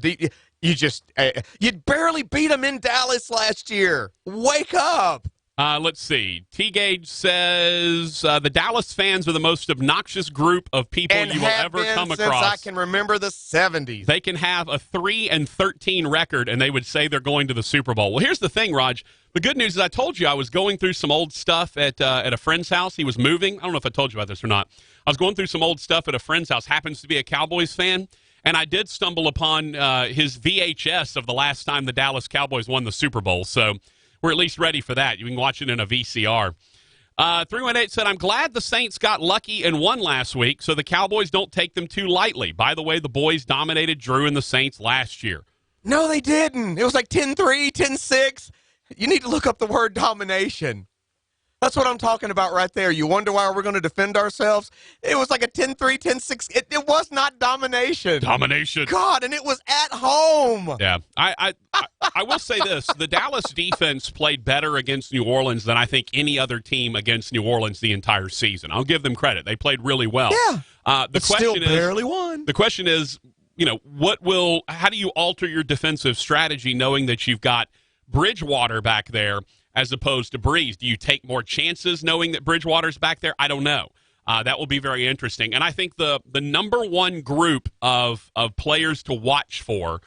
you barely beat them in Dallas last year. Wake up. Let's see. T-Gage says the Dallas fans are the most obnoxious group of people you will ever come across. Since I can remember the 70s. They can have a 3-13 record, and they would say they're going to the Super Bowl. Well, here's the thing, Raj. The good news is I told you I was going through some old stuff at a friend's house. He was moving. I don't know if I told you about this or not. I was going through some old stuff at a friend's house. Happens to be a Cowboys fan. And I did stumble upon his VHS of the last time the Dallas Cowboys won the Super Bowl. So we're at least ready for that. You can watch it in a VCR. 318 said, I'm glad the Saints got lucky and won last week so the Cowboys don't take them too lightly. By the way, the boys dominated Drew and the Saints last year. No, they didn't. It was like 10-3, 10-6. You need to look up the word domination. That's what I'm talking about right there. You wonder why we're going to defend ourselves? It was like a 10-3, 10-6. It was not domination. Domination. God, and it was at home. Yeah. I will say this. The Dallas defense played better against New Orleans than I think any other team against New Orleans the entire season. I'll give them credit. They played really well. Yeah. The question still barely won. The question is, how do you alter your defensive strategy knowing that you've got Bridgewater back there as opposed to Breeze? Do you take more chances knowing that Bridgewater's back there? I don't know. That will be very interesting. And I think the number one group of players to watch for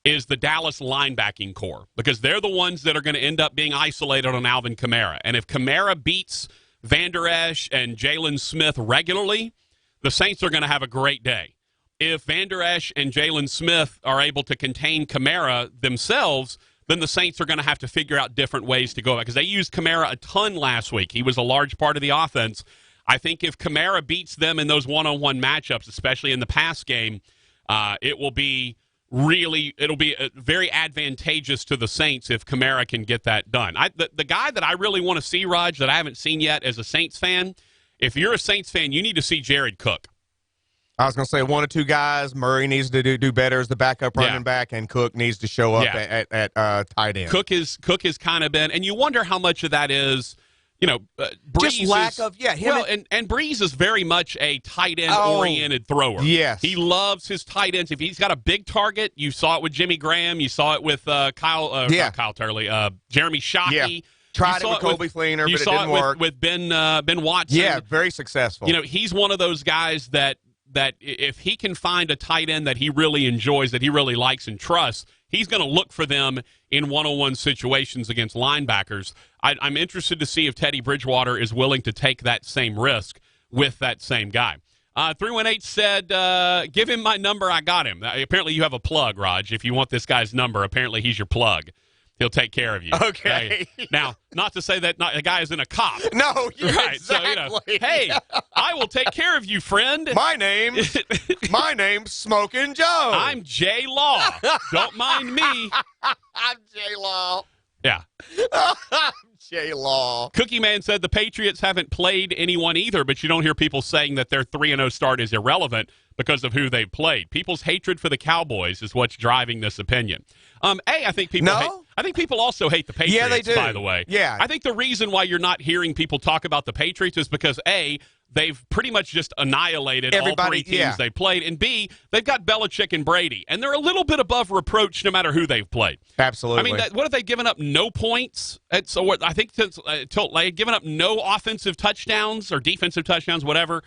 is the Dallas linebacking core, because they're the ones that are going to end up being isolated on Alvin Kamara. And if Kamara beats Van Der Esch and Jalen Smith regularly, the Saints are going to have a great day. If Van Der Esch and Jalen Smith are able to contain Kamara themselves, then the Saints are going to have to figure out different ways to go about it, because they used Kamara a ton last week. He was a large part of the offense. I think if Kamara beats them in those one-on-one matchups, especially in the pass game, it'll be very advantageous to the Saints if Kamara can get that done. The guy that I really want to see, Raj, that I haven't seen yet as a Saints fan, if you're a Saints fan, you need to see Jared Cook. I was going to say one or two guys. Murray needs to do better as the backup running back, and Cook needs to show up at tight end. Cook has kind of been, and you wonder how much of that is, Breeze just lack of and Breeze is very much a tight end oriented thrower. Yes, he loves his tight ends. If he's got a big target, you saw it with Jimmy Graham, you saw it with not Kyle Turley, Jeremy Shockey. Yeah. Tried it with Kobe Fleener, but it didn't work. With Ben Watson. Yeah, very successful. He's one of those guys that if he can find a tight end that he really enjoys, that he really likes and trusts, he's going to look for them in one-on-one situations against linebackers. I'm interested to see if Teddy Bridgewater is willing to take that same risk with that same guy. 318 said, give him my number, I got him. Apparently you have a plug, Raj. If you want this guy's number, apparently he's your plug. He'll take care of you. Okay. Now, not to say that the guy isn't a cop. No, right. Exactly. So, hey, I will take care of you, friend. My name's Smoking Joe. I'm J Law. Don't mind me. I'm J Law. Yeah. J Law. Cookie Man said the Patriots haven't played anyone either, but you don't hear people saying that their 3-0 start is irrelevant because of who they've played. People's hatred for the Cowboys is what's driving this opinion. I think people also hate the Patriots, yeah, they do. by the way. Yeah. I think the reason why you're not hearing people talk about the Patriots is because, A, they've pretty much just annihilated all three teams they played, and B, they've got Belichick and Brady, and they're a little bit above reproach no matter who they've played. Absolutely. I mean, what have they given up? No points? I think they've given up no offensive touchdowns or defensive touchdowns, whatever.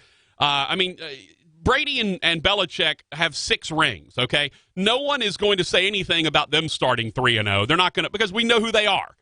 Brady and Belichick have 6 rings, okay? No one is going to say anything about them starting 3-0. They're not going to, because we know who they are,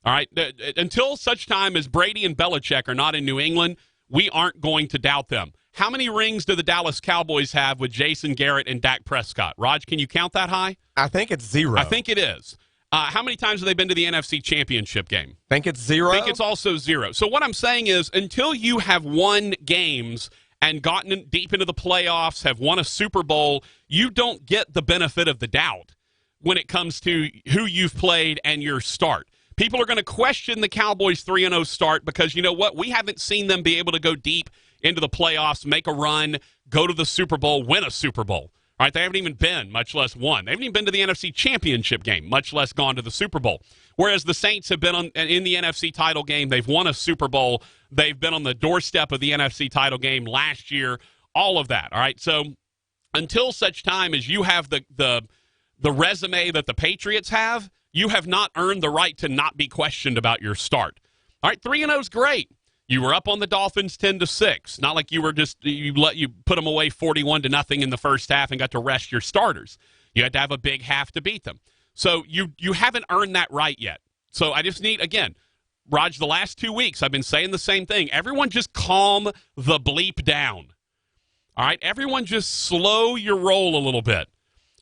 all right? Until such time as Brady and Belichick are not in New England, we aren't going to doubt them. How many rings do the Dallas Cowboys have with Jason Garrett and Dak Prescott? Raj, can you count that high? I think it's 0. I think it is. How many times have they been to the NFC Championship game? I think it's 0. I think it's also 0. So what I'm saying is, until you have won games and gotten deep into the playoffs, have won a Super Bowl, you don't get the benefit of the doubt when it comes to who you've played and your start. People are going to question the Cowboys' 3-0 start because, you know what, we haven't seen them be able to go deep into the playoffs, make a run, go to the Super Bowl, win a Super Bowl. All right, they haven't even been, much less won. They haven't even been to the NFC Championship game, much less gone to the Super Bowl. Whereas the Saints have been in the NFC title game. They've won a Super Bowl. They've been on the doorstep of the NFC title game last year, all of that. All right, so until such time as you have the resume that the Patriots have, you have not earned the right to not be questioned about your start. All right, 3-0 is great. You were up on the Dolphins 10-6. Not like you were you put them away 41-0 in the first half and got to rest your starters. You had to have a big half to beat them. So you haven't earned that right yet. So I just need, again, Raj, the last 2 weeks I've been saying the same thing. Everyone just calm the bleep down. All right, everyone just slow your roll a little bit.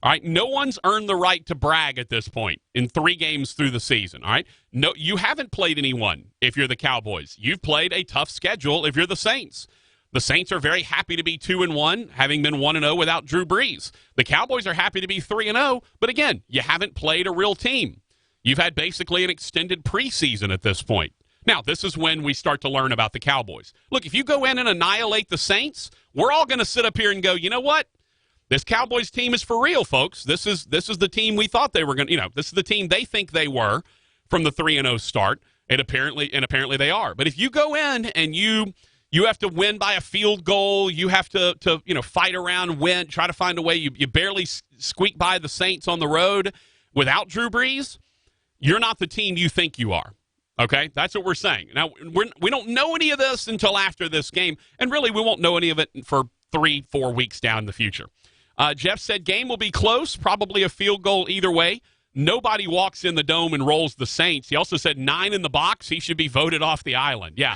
All right, no one's earned the right to brag at this point in 3 games through the season. All right, no, you haven't played anyone if you're the Cowboys. You've played a tough schedule if you're the Saints. The Saints are very happy to be 2-1, having been 1-0 without Drew Brees. The Cowboys are happy to be 3-0, but again, you haven't played a real team. You've had basically an extended preseason at this point. Now, this is when we start to learn about the Cowboys. Look, if you go in and annihilate the Saints, we're all going to sit up here and go, you know what? This Cowboys team is for real, folks. This is the team we thought they were going to, this is the team they think they were from the 3-0 start, and apparently they are. But if you go in and you have to win by a field goal, you have to fight around, win, try to find a way, you barely squeak by the Saints on the road without Drew Brees, you're not the team you think you are. Okay? That's what we're saying. Now, we don't know any of this until after this game, and really we won't know any of it for 3-4 weeks down in the future. Jeff said game will be close, probably a field goal either way. Nobody walks in the dome and rolls the Saints. He also said 9 in the box. He should be voted off the island. Yeah.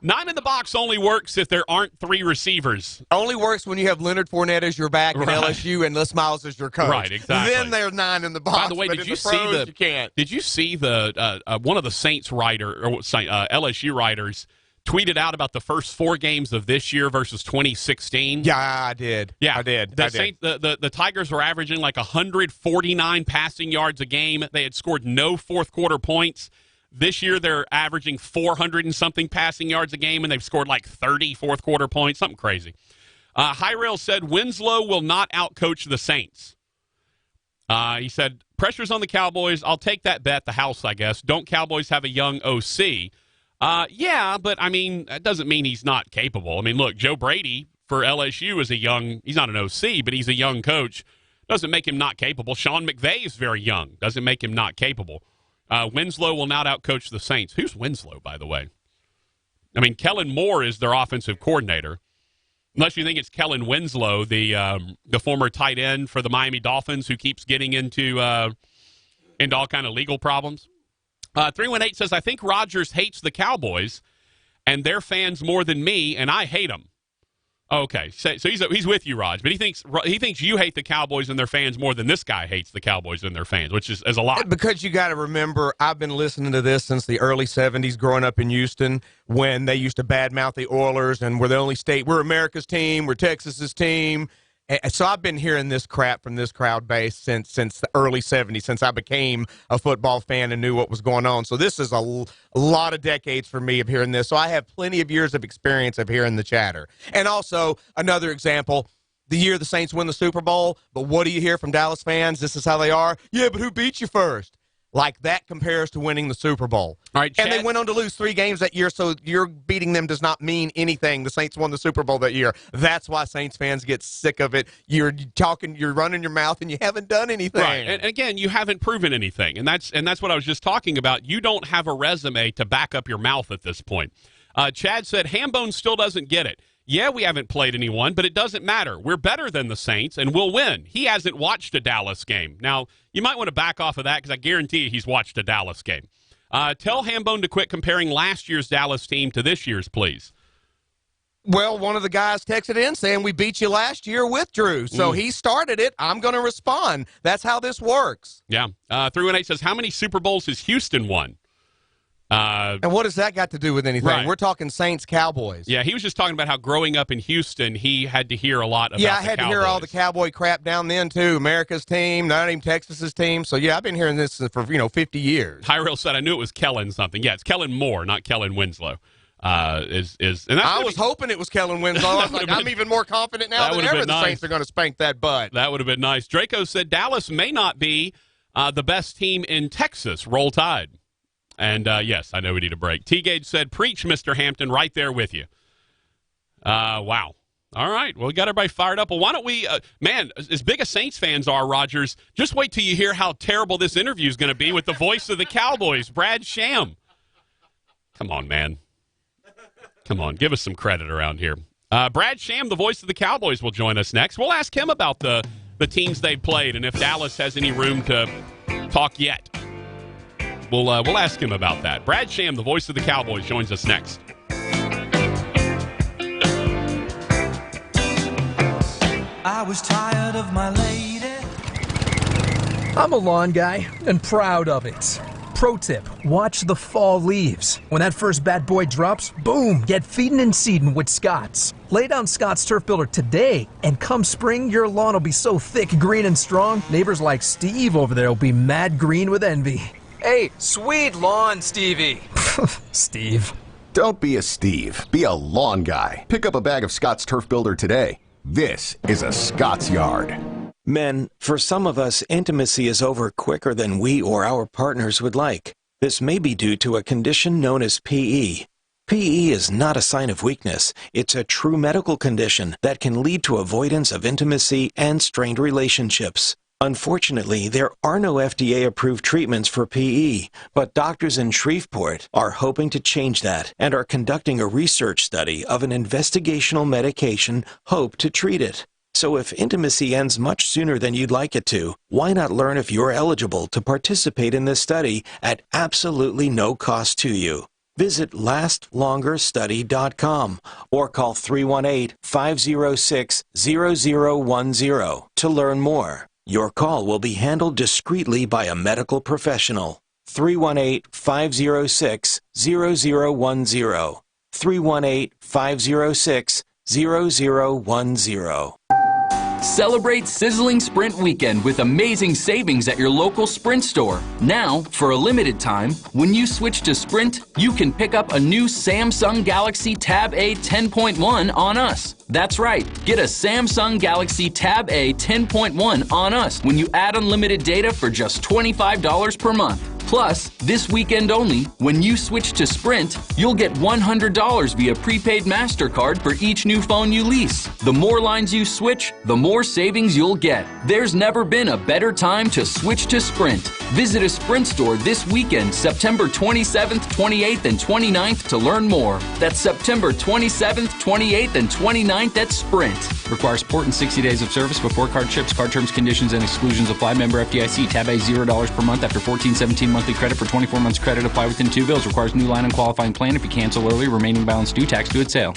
9 in the box only works if there aren't 3 receivers. Only works when you have Leonard Fournette as your back and LSU and Les Miles as your coach. Right, exactly. Then they're 9 in the box. By the way, did you see the one of the Saints LSU writers tweeted out about the first 4 games of this year versus 2016? Yeah, I did. Yeah, I did. The Tigers were averaging like 149 passing yards a game. They had scored no fourth quarter points. This year they're averaging 400 and something passing yards a game, and they've scored like 30 fourth quarter points, something crazy. Hyrail said Winslow will not outcoach the Saints. He said pressure's on the Cowboys. I'll take that bet, the house, I guess. Don't Cowboys have a young OC? Yeah, but, I mean, that doesn't mean he's not capable. I mean, look, Joe Brady for LSU is he's not an OC, but he's a young coach. Doesn't make him not capable. Sean McVay is very young. Doesn't make him not capable. Winslow will not outcoach the Saints. Who's Winslow, by the way? I mean, Kellen Moore is their offensive coordinator. Unless you think it's Kellen Winslow, the former tight end for the Miami Dolphins who keeps getting into all kind of legal problems. 318 says, I think Rodgers hates the Cowboys and their fans more than me, and I hate them. Okay, so he's with you, Raj, but he thinks you hate the Cowboys and their fans more than this guy hates the Cowboys and their fans, which is a lot. Because you got to remember, I've been listening to this since the early 70s growing up in Houston when they used to badmouth the Oilers and we're the only state, we're America's team, we're Texas's team. And so I've been hearing this crap from this crowd base since the early 70s, since I became a football fan and knew what was going on. So this is a lot of decades for me of hearing this. So I have plenty of years of experience of hearing the chatter. And also, another example, the year the Saints win the Super Bowl, but what do you hear from Dallas fans? This is how they are. Yeah, but who beat you first? Like that compares to winning the Super Bowl. All right, Chad, and they went on to lose 3 games that year, so you're beating them does not mean anything. The Saints won the Super Bowl that year. That's why Saints fans get sick of it. You're running your mouth, and you haven't done anything. Right, and again, you haven't proven anything, and that's what I was just talking about. You don't have a resume to back up your mouth at this point. Chad said, Hambone still doesn't get it. Yeah, we haven't played anyone, but it doesn't matter. We're better than the Saints, and we'll win. He hasn't watched a Dallas game. Now, you might want to back off of that because I guarantee you he's watched a Dallas game. Tell Hambone to quit comparing last year's Dallas team to this year's, please. Well, one of the guys texted in saying we beat you last year with Drew. So he started it. I'm going to respond. That's how this works. Yeah. 318 says, how many Super Bowls has Houston won? And what has that got to do with anything? Right. We're talking Saints-Cowboys. Yeah, he was just talking about how growing up in Houston, he had to hear a lot about I had the to hear all the Cowboy crap down then, too. America's team, not even Texas's team. So, yeah, I've been hearing this for, 50 years. Tyrell said, I knew it was Kellen something. Yeah, it's Kellen Moore, not Kellen Winslow. And I was hoping it was Kellen Winslow. I was like, I'm even more confident now than ever the Saints are going to spank that butt. That would have been nice. Draco said Dallas may not be the best team in Texas. Roll Tide. And, yes, I know we need a break. T-Gage said, preach, Mr. Hampton, right there with you. Wow. All right. Well, we got everybody fired up. Well, why don't we, man, as big as Saints fans are, Rogers, just wait till you hear how terrible this interview is going to be with the voice of the Cowboys, Brad Sham. Come on, man. Come on, give us some credit around here. Brad Sham, the voice of the Cowboys, will join us next. We'll ask him about the teams they've played and if Dallas has any room to talk yet. We'll ask him about that. Brad Sham, the voice of the Cowboys, joins us next. I was tired of my lady. I'm a lawn guy and proud of it. Pro tip, watch the fall leaves. When that first bad boy drops, boom, get feeding and seeding with Scott's. Lay down Scott's Turf Builder today, and come spring, your lawn will be so thick, green, and strong, neighbors like Steve over there will be mad green with envy. Hey, sweet lawn, Stevie. Steve. Don't be a Steve. Be a lawn guy. Pick up a bag of Scott's Turf Builder today. This is a Scott's Yard. Men, for some of us, intimacy is over quicker than we or our partners would like. This may be due to a condition known as PE. PE is not a sign of weakness. It's a true medical condition that can lead to avoidance of intimacy and strained relationships. Unfortunately, there are no FDA-approved treatments for PE, but doctors in Shreveport are hoping to change that and are conducting a research study of an investigational medication hoped to treat it. So if intimacy ends much sooner than you'd like it to, why not learn if you're eligible to participate in this study at absolutely no cost to you? Visit lastlongerstudy.com or call 318-506-0010 to learn more. Your call will be handled discreetly by a medical professional. 318-506-0010. 318-506-0010. Celebrate Sizzling Sprint Weekend with amazing savings at your local Sprint store. Now, for a limited time, when you switch to Sprint, you can pick up a new Samsung Galaxy Tab A 10.1 on us. That's right, get a Samsung Galaxy Tab A 10.1 on us when you add unlimited data for just $25 per month. Plus, this weekend only, when you switch to Sprint, you'll get $100 via prepaid MasterCard for each new phone you lease. The more lines you switch, the more savings you'll get. There's never been a better time to switch to Sprint. Visit a Sprint store this weekend, September 27th, 28th, and 29th to learn more. That's September 27th, 28th, and 29th at Sprint. Requires support and 60 days of service before card ships. Card terms, conditions, and exclusions apply. Member FDIC. Tab A $0 per month after 14/17 monthly credit for 24 months credit. Apply within 2 bills. Requires new line and qualifying plan. If you cancel early, remaining balance due. Tax due at sale.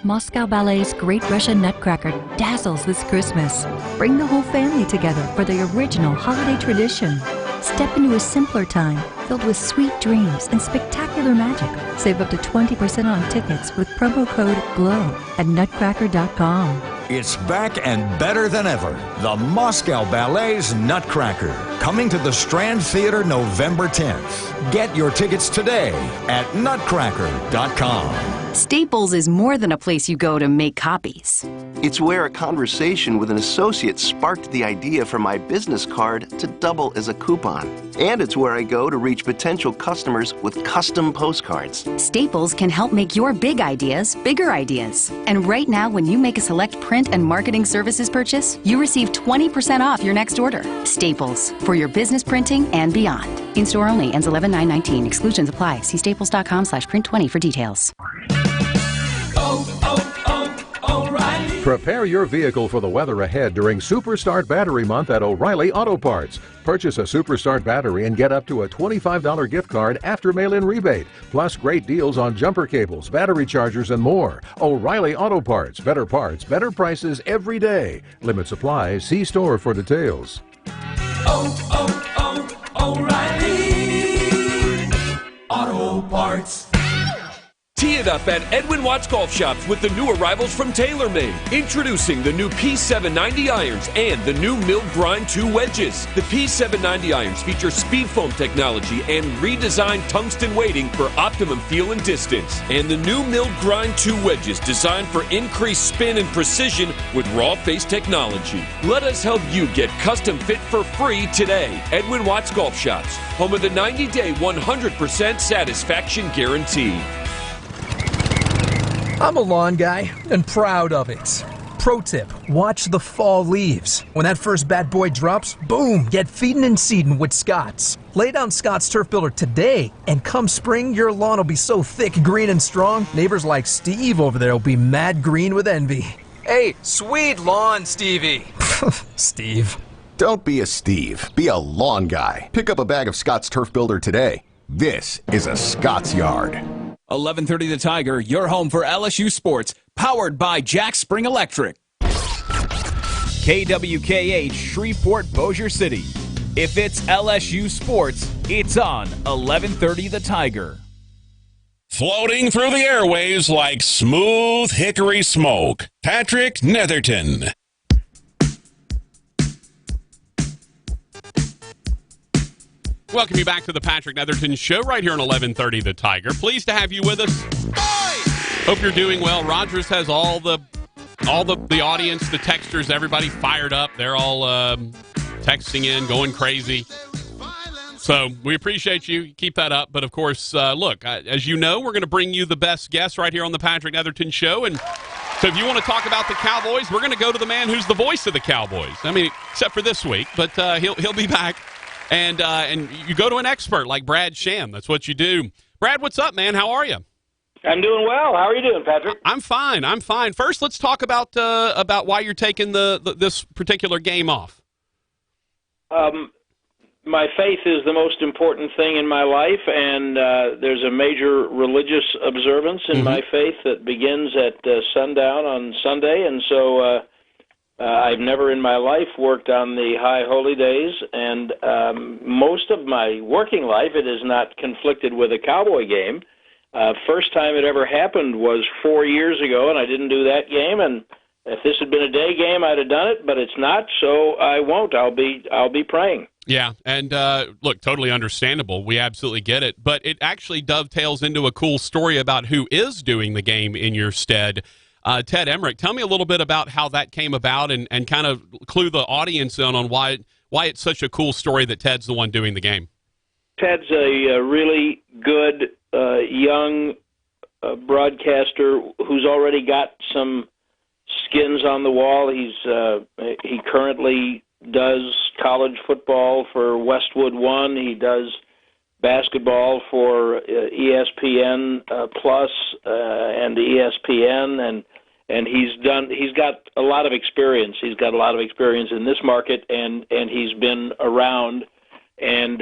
Moscow Ballet's Great Russian Nutcracker dazzles this Christmas. Bring the whole family together for the original holiday tradition. Step into a simpler time filled with sweet dreams and spectacular magic. Save up to 20% on tickets with promo code GLOW at nutcracker.com. It's back and better than ever. The Moscow Ballet's Nutcracker. Coming to the Strand Theater November 10th. Get your tickets today at nutcracker.com. Staples is more than a place you go to make copies. It's where a conversation with an associate sparked the idea for my business card to double as a coupon. And it's where I go to reach potential customers with custom postcards. Staples can help make your big ideas bigger ideas. And right now, when you make a select print and marketing services purchase, you receive 20% off your next order. Staples, for your business printing and beyond. In-store only, ends 11/9/19. Exclusions apply. See staples.com/print20 for details. O'Reilly. Prepare your vehicle for the weather ahead during Superstart Battery Month at O'Reilly Auto Parts. Purchase a Superstart battery and get up to a $25 gift card after mail-in rebate. Plus great deals on jumper cables, battery chargers, and more. O'Reilly Auto Parts. Better parts, better prices every day. Limit supply. See store for details. O'Reilly Auto Parts. Tee it up at Edwin Watts Golf Shops with the new arrivals from TaylorMade. Introducing the new P790 irons and the new Milled Grind 2 wedges. The P790 irons feature speed foam technology and redesigned tungsten weighting for optimum feel and distance. And the new Milled Grind 2 wedges designed for increased spin and precision with raw face technology. Let us help you get custom fit for free today. Edwin Watts Golf Shops, home of the 90-day 100% satisfaction guarantee. I'm a lawn guy and proud of it. Pro tip, watch the fall leaves. When that first bad boy drops, boom, get feeding and seeding with Scott's. Lay down Scott's Turf Builder today, and come spring, your lawn will be so thick, green, and strong, neighbors like Steve over there will be mad green with envy. Hey, sweet lawn, Stevie. Steve. Don't be a Steve. Be a lawn guy. Pick up a bag of Scott's Turf Builder today. This is a Scott's Yard. 11:30 The Tiger, your home for LSU sports, powered by Jack Spring Electric. KWKH Shreveport Bossier City. If it's LSU sports, it's on 11:30 The Tiger. Floating through the airwaves like smooth hickory smoke, Patrick Netherton. Welcome you back to the Patrick Netherton Show right here on 1130 The Tiger. Pleased to have you with us. Hope you're doing well. Rogers has all the audience, the texters, everybody fired up. They're all texting in, going crazy. So we appreciate you. Keep that up. But, of course, look, as you know, we're going to bring you the best guests right here on the Patrick Netherton Show. And so if you want to talk about the Cowboys, we're going to go to the man who's the voice of the Cowboys. I mean, except for this week, but he'll be back. And you go to an expert like Brad Sham. That's what you do. Brad, what's up, man? How are you? I'm doing well. How are you doing, Patrick? I'm fine. First, let's talk about why you're taking this particular game off. My faith is the most important thing in my life, and there's a major religious observance in my faith that begins at sundown on Sunday, and so I've never in my life worked on the high holy days, and most of my working life, it is not conflicted with a Cowboy game. First time it ever happened was 4 years ago, and I didn't do that game, and if this had been a day game, I'd have done it, but it's not, so I won't. I'll be praying. Yeah, and look, totally understandable. We absolutely get it, but it actually dovetails into a cool story about who is doing the game in your stead. Ted Emmerich, tell me a little bit about how that came about and kind of clue the audience in on why it's such a cool story that Ted's the one doing the game. Ted's a really good young broadcaster who's already got some skins on the wall. He currently does college football for Westwood One. He does basketball for ESPN Plus and ESPN, and he's got a lot of experience. He's got a lot of experience in this market, and he's been around, and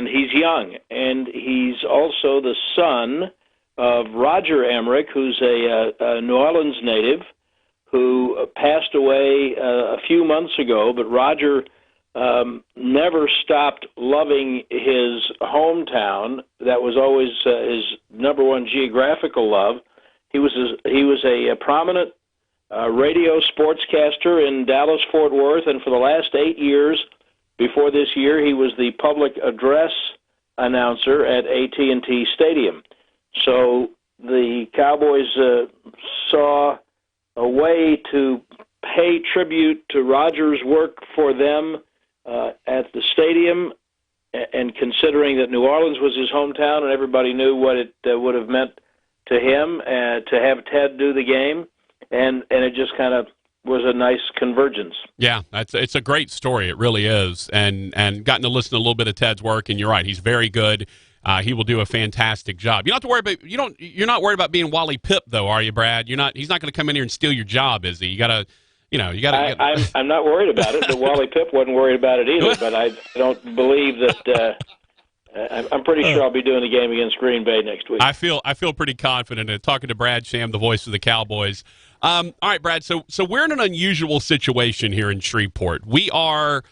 he's young, and he's also the son of Roger Emmerich, who's a New Orleans native who passed away a few months ago, but Roger never stopped loving his hometown. That was always his number one geographical love. He was a prominent radio sportscaster in Dallas-Fort Worth, and for the last 8 years before this year, he was the public address announcer at AT&T Stadium. So the Cowboys saw a way to pay tribute to Roger's work for them at the stadium, and considering that New Orleans was his hometown and everybody knew what it would have meant to him to have Ted do the game, and it just kind of was a nice convergence. Yeah, it's a great story. It really is, and gotten to listen to a little bit of Ted's work, and you're right, he's very good. He will do a fantastic job. You don't have to worry about you're not worried about being Wally Pipp, though, are you, Brad? He's not going to come in here and steal your job, is he? You got to. I'm not worried about it, but Wally Pipp wasn't worried about it either. But I don't believe that. I'm pretty sure I'll be doing the game against Green Bay next week. I feel pretty confident in talking to Brad Sham, the voice of the Cowboys. All right, Brad. So we're in an unusual situation here in Shreveport. We are.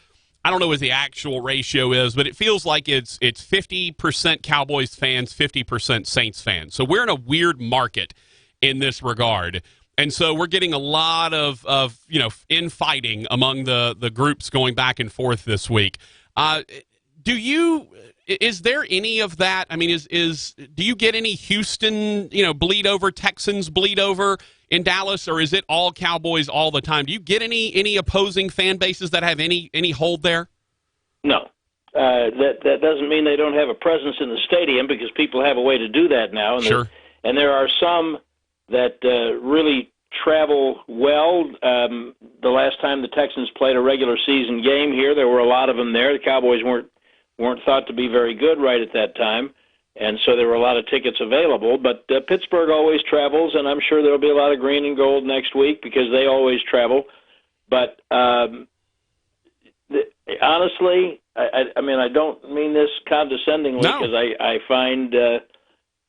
I don't know what the actual ratio is, but it feels like it's 50% Cowboys fans, 50% Saints fans. So we're in a weird market in this regard. And so we're getting a lot of infighting among the groups going back and forth this week. Is there any of that? I mean, do you get any Houston, bleed over, Texans bleed over in Dallas, or is it all Cowboys all the time? Do you get any opposing fan bases that have any hold there? No. That doesn't mean they don't have a presence in the stadium, because people have a way to do that now. And sure. And there are some that really travel well. The last time the Texans played a regular season game here, there were a lot of them there. The Cowboys weren't thought to be very good right at that time, and so there were a lot of tickets available. But Pittsburgh always travels, and I'm sure there'll be a lot of green and gold next week because they always travel. But honestly, I mean, I don't mean this condescendingly, because I find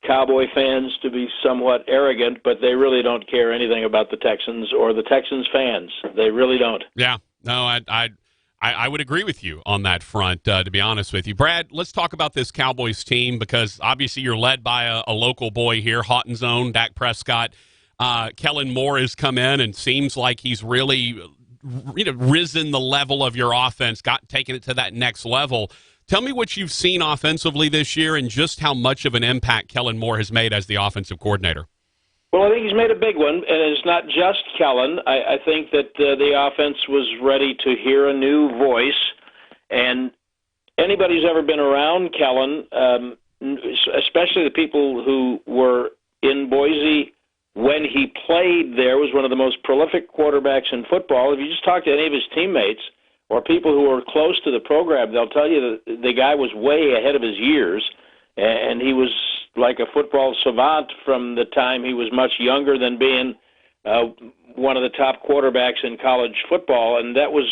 Cowboy fans to be somewhat arrogant, but they really don't care anything about the Texans or the Texans fans. They really don't. Yeah, no, I would agree with you on that front, to be honest with you. Brad, let's talk about this Cowboys team, because obviously you're led by a local boy here, Houghton's own, Dak Prescott. Kellen Moore has come in and seems like he's really risen the level of your offense, taken it to that next level. Tell me what you've seen offensively this year and just how much of an impact Kellen Moore has made as the offensive coordinator. Well, I think he's made a big one, and it's not just Kellen. I think that the offense was ready to hear a new voice, and anybody who's ever been around Kellen, especially the people who were in Boise when he played there, was one of the most prolific quarterbacks in football. If you just talk to any of his teammates or people who are close to the program, they'll tell you that the guy was way ahead of his years, and he was like a football savant from the time he was much younger than being one of the top quarterbacks in college football. And that was,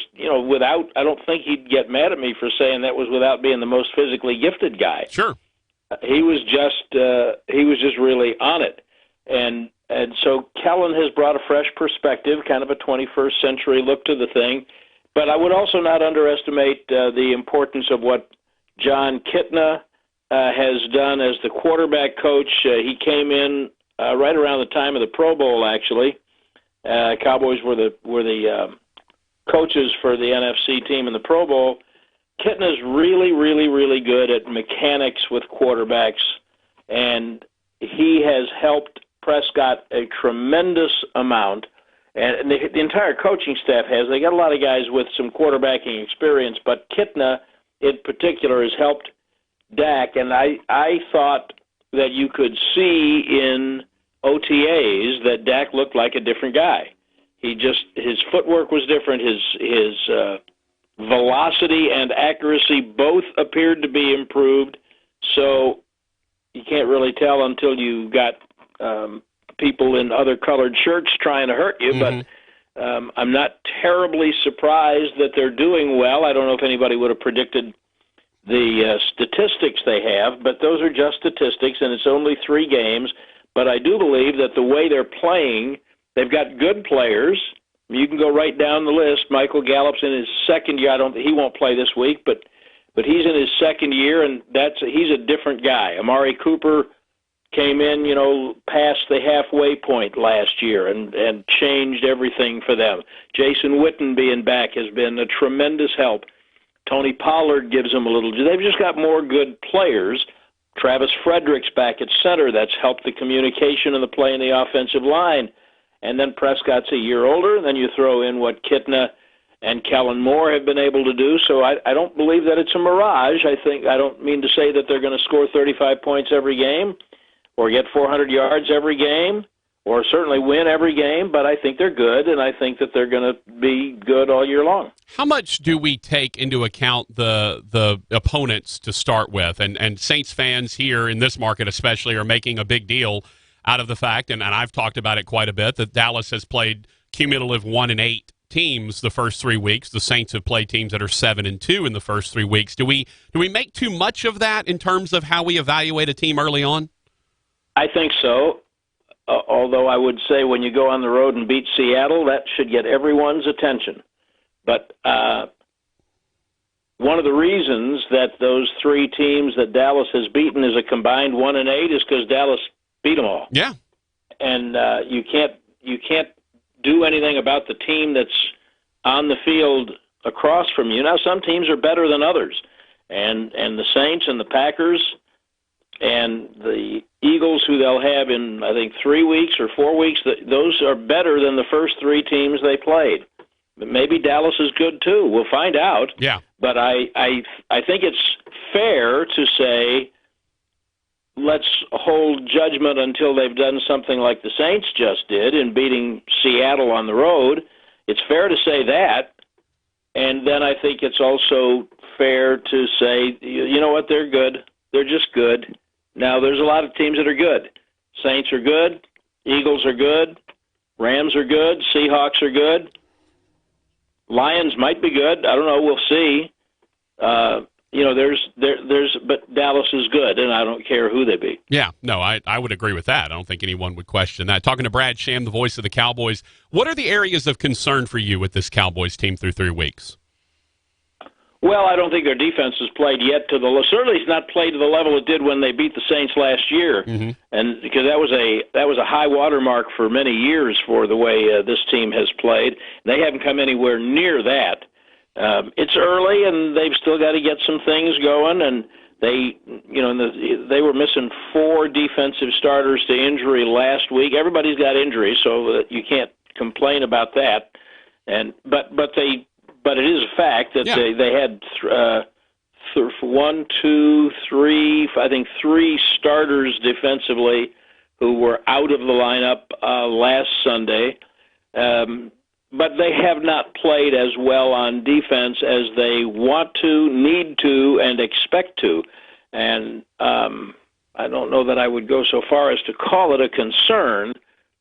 without, I don't think he'd get mad at me for saying that was without being the most physically gifted guy. Sure. He was just really on it. And so Kellen has brought a fresh perspective, kind of a 21st century look to the thing. But I would also not underestimate the importance of what John Kitna has done as the quarterback coach. He came in right around the time of the Pro Bowl, actually. Cowboys were the coaches for the NFC team in the Pro Bowl. Kitna's really, really, really good at mechanics with quarterbacks, and he has helped Prescott a tremendous amount. And the entire coaching staff has. They got a lot of guys with some quarterbacking experience, but Kitna in particular has helped Dak, and I thought that you could see in OTAs that Dak looked like a different guy. His footwork was different. His velocity and accuracy both appeared to be improved. So you can't really tell until you got people in other colored shirts trying to hurt you. Mm-hmm. But I'm not terribly surprised that they're doing well. I don't know if anybody would have predicted the statistics they have, but those are just statistics, and it's only 3 games. But I do believe that the way they're playing, they've got good players. You can go right down the list. Michael Gallup's in his second year. He won't play this week, but he's in his second year, and he's a different guy. Amari Cooper came in, past the halfway point last year and changed everything for them. Jason Witten being back has been a tremendous help. Tony Pollard gives them a little. They've just got more good players. Travis Frederick's back at center. That's helped the communication and the play in the offensive line. And then Prescott's a year older, and then you throw in what Kitna and Kellen Moore have been able to do. So I don't believe that it's a mirage. I don't mean to say that they're going to score 35 points every game or get 400 yards every game or certainly win every game, but I think they're good, and I think that they're going to be good all year long. How much do we take into account the opponents to start with? And Saints fans here in this market especially are making a big deal out of the fact, and I've talked about it quite a bit, that Dallas has played cumulative 1-8 teams the first 3 weeks. The Saints have played teams that are 7-2 in the first 3 weeks. Do we make too much of that in terms of how we evaluate a team early on? I think so. Although I would say when you go on the road and beat Seattle, that should get everyone's attention. But one of the reasons that those 3 teams that Dallas has beaten is a combined 1-8 is because Dallas beat them all. Yeah. And you can't do anything about the team that's on the field across from you. Now, some teams are better than others, and the Saints and the Packers and the Eagles, who they'll have in, I think, 3 weeks or 4 weeks, those are better than the first 3 teams they played. But maybe Dallas is good, too. We'll find out. Yeah. But I think it's fair to say let's hold judgment until they've done something like the Saints just did in beating Seattle on the road. It's fair to say that. And then I think it's also fair to say, you know what, they're good. They're just good. Now, there's a lot of teams that are good. Saints are good. Eagles are good. Rams are good. Seahawks are good. Lions might be good. I don't know. We'll see. But Dallas is good, and I don't care who they beat. Yeah, no, I would agree with that. I don't think anyone would question that. Talking to Brad Sham, the voice of the Cowboys, what are the areas of concern for you with this Cowboys team through 3 weeks? Well, I don't think their defense has played yet certainly it's not played to the level it did when they beat the Saints last year, and because that was a high water mark for many years for the way this team has played. They haven't come anywhere near that. It's early, and they've still got to get some things going, and they were missing 4 defensive starters to injury last week. Everybody's got injuries, so you can't complain about that. But it is a fact that they had 3 starters defensively who were out of the lineup last Sunday. But they have not played as well on defense as they want to, need to, and expect to. And I don't know that I would go so far as to call it a concern,